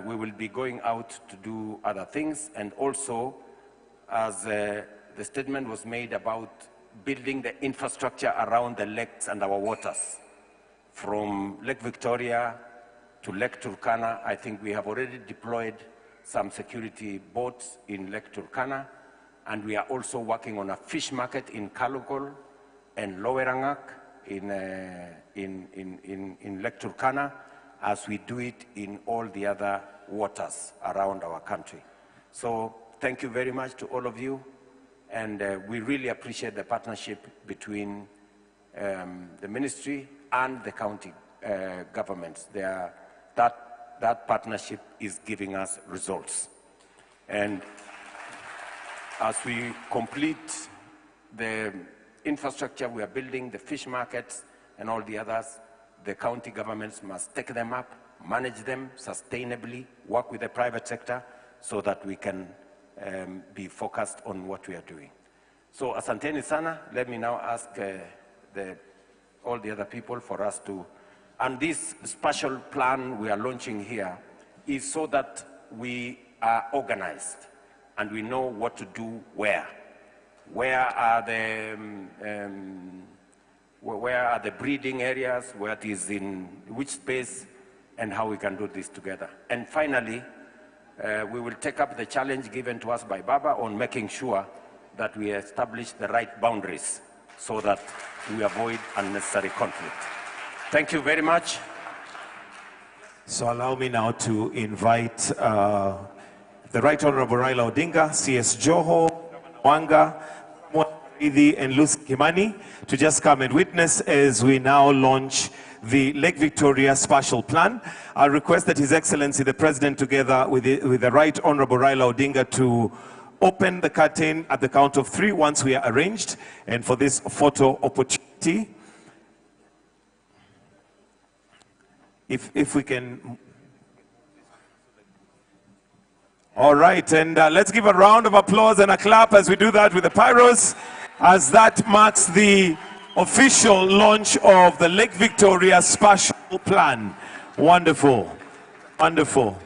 S10: We will be going out to do other things, and also, as the statement was made about building the infrastructure around the lakes and our waters. From Lake Victoria to Lake Turkana, I think we have already deployed some security boats in Lake Turkana, and we are also working on a fish market in Kalukol and Lowerangak in Lake Turkana, as we do it in all the other waters around our country. So thank you very much to all of you, and we really appreciate the partnership between the ministry and the county governments. That partnership is giving us results. And as we complete the infrastructure we are building, the fish markets and all the others, the county governments must take them up, manage them sustainably, work with the private sector so that we can be focused on what we are doing. So asanteni sana. Let me now ask all the other people for us to, and this special plan we are launching here is so that we are organized and we know what to do where. Where are the breeding areas, where it is in which space, and how we can do this together. And finally, we will take up the challenge given to us by Baba on making sure that we establish the right boundaries so that we avoid unnecessary conflict. Thank you very much.
S12: So allow me now to invite the Right Honorable Raila Odinga, CS Joho, Wanga, and Lucy Kimani to just come and witness as we now launch the Lake Victoria Spatial Plan. I request that His Excellency the President, together with the Right Honorable Raila Odinga, to open the curtain at the count of 3 once we are arranged, and for this photo opportunity. If we can. All right, and let's give a round of applause and a clap as we do that with the pyros, as that marks the official launch of the Lake Victoria Spatial Plan. Wonderful, wonderful.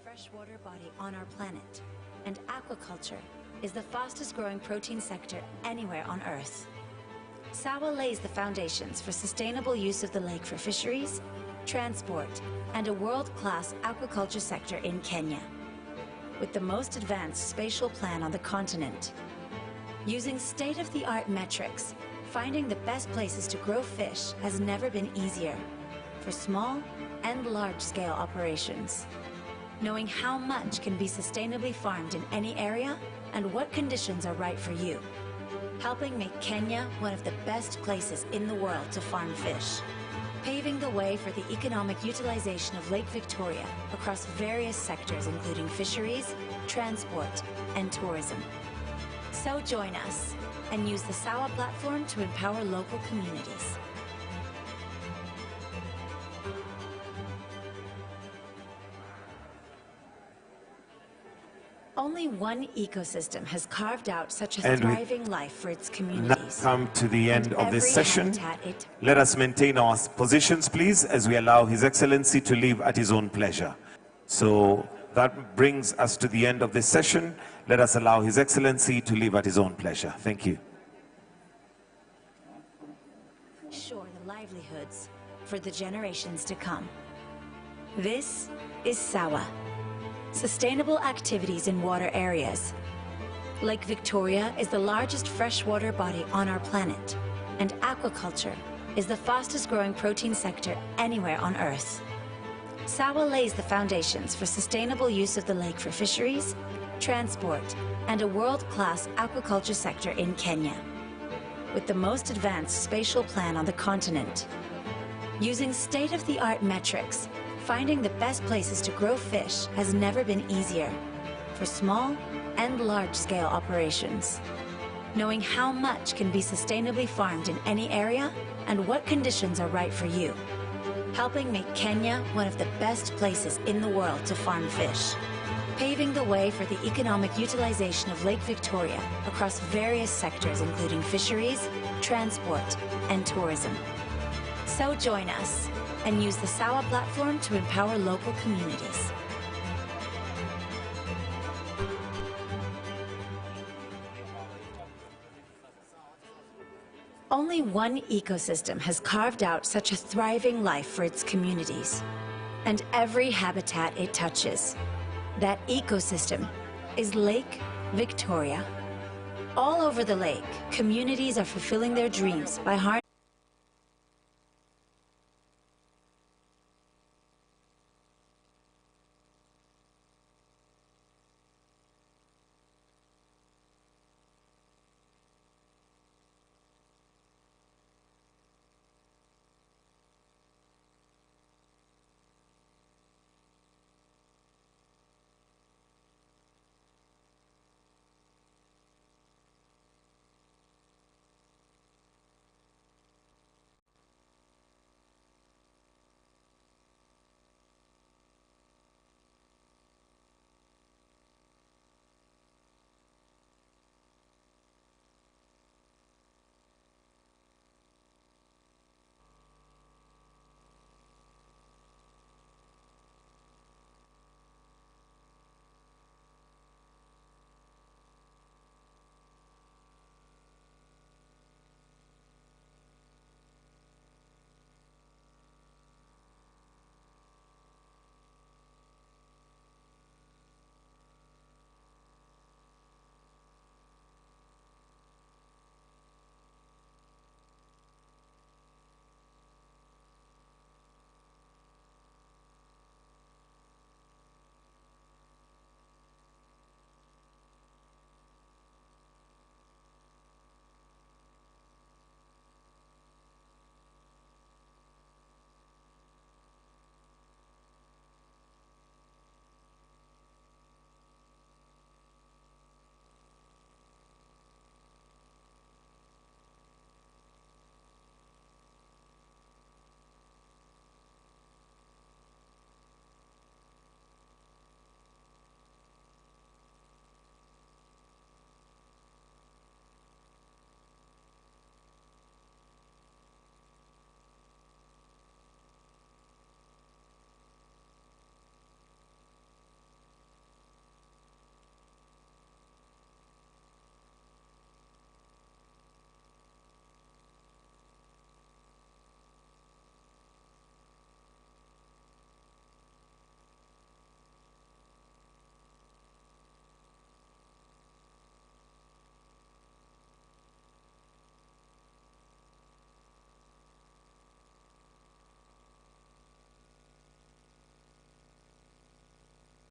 S2: Freshwater body on our planet, and aquaculture is the fastest growing protein sector anywhere on Earth. Sawa lays the foundations for sustainable use of the lake for fisheries, transport, and a world-class aquaculture sector in Kenya. With the most advanced spatial plan on the continent. Using state-of-the-art metrics, finding the best places to grow fish has never been easier for small and large-scale operations. Knowing how much can be sustainably farmed in any area and what conditions are right for you. Helping make Kenya one of the best places in the world to farm fish. Paving the way for the economic utilization of Lake Victoria across various sectors including fisheries, transport, and tourism. So join us and use the Sawa platform to empower local communities. Only one ecosystem has carved out such a thriving life for its communities.
S12: Now come to the end of this session. Let us maintain our positions, please, as we allow His Excellency to leave at his own pleasure. So that brings us to the end of this session. Let us allow His Excellency to leave at his own pleasure. Thank you.
S2: Ensure the livelihoods for the generations to come. This is Sawa. Sustainable activities in water areas. Lake Victoria is the largest freshwater body on our planet, and aquaculture is the fastest growing protein sector anywhere on Earth. Sawa lays the foundations for sustainable use of the lake for fisheries, transport, and a world-class aquaculture sector in Kenya. With the most advanced spatial plan on the continent. Using state-of-the-art metrics, finding the best places to grow fish has never been easier for small and large-scale operations. Knowing how much can be sustainably farmed in any area and what conditions are right for you. Helping make Kenya one of the best places in the world to farm fish. Paving the way for the economic utilization of Lake Victoria across various sectors including fisheries, transport, and tourism. So join us and use the SAWA platform to empower local communities. Only one ecosystem has carved out such a thriving life for its communities, and every habitat it touches. That ecosystem is Lake Victoria. All over the lake, communities are fulfilling their dreams by harnessing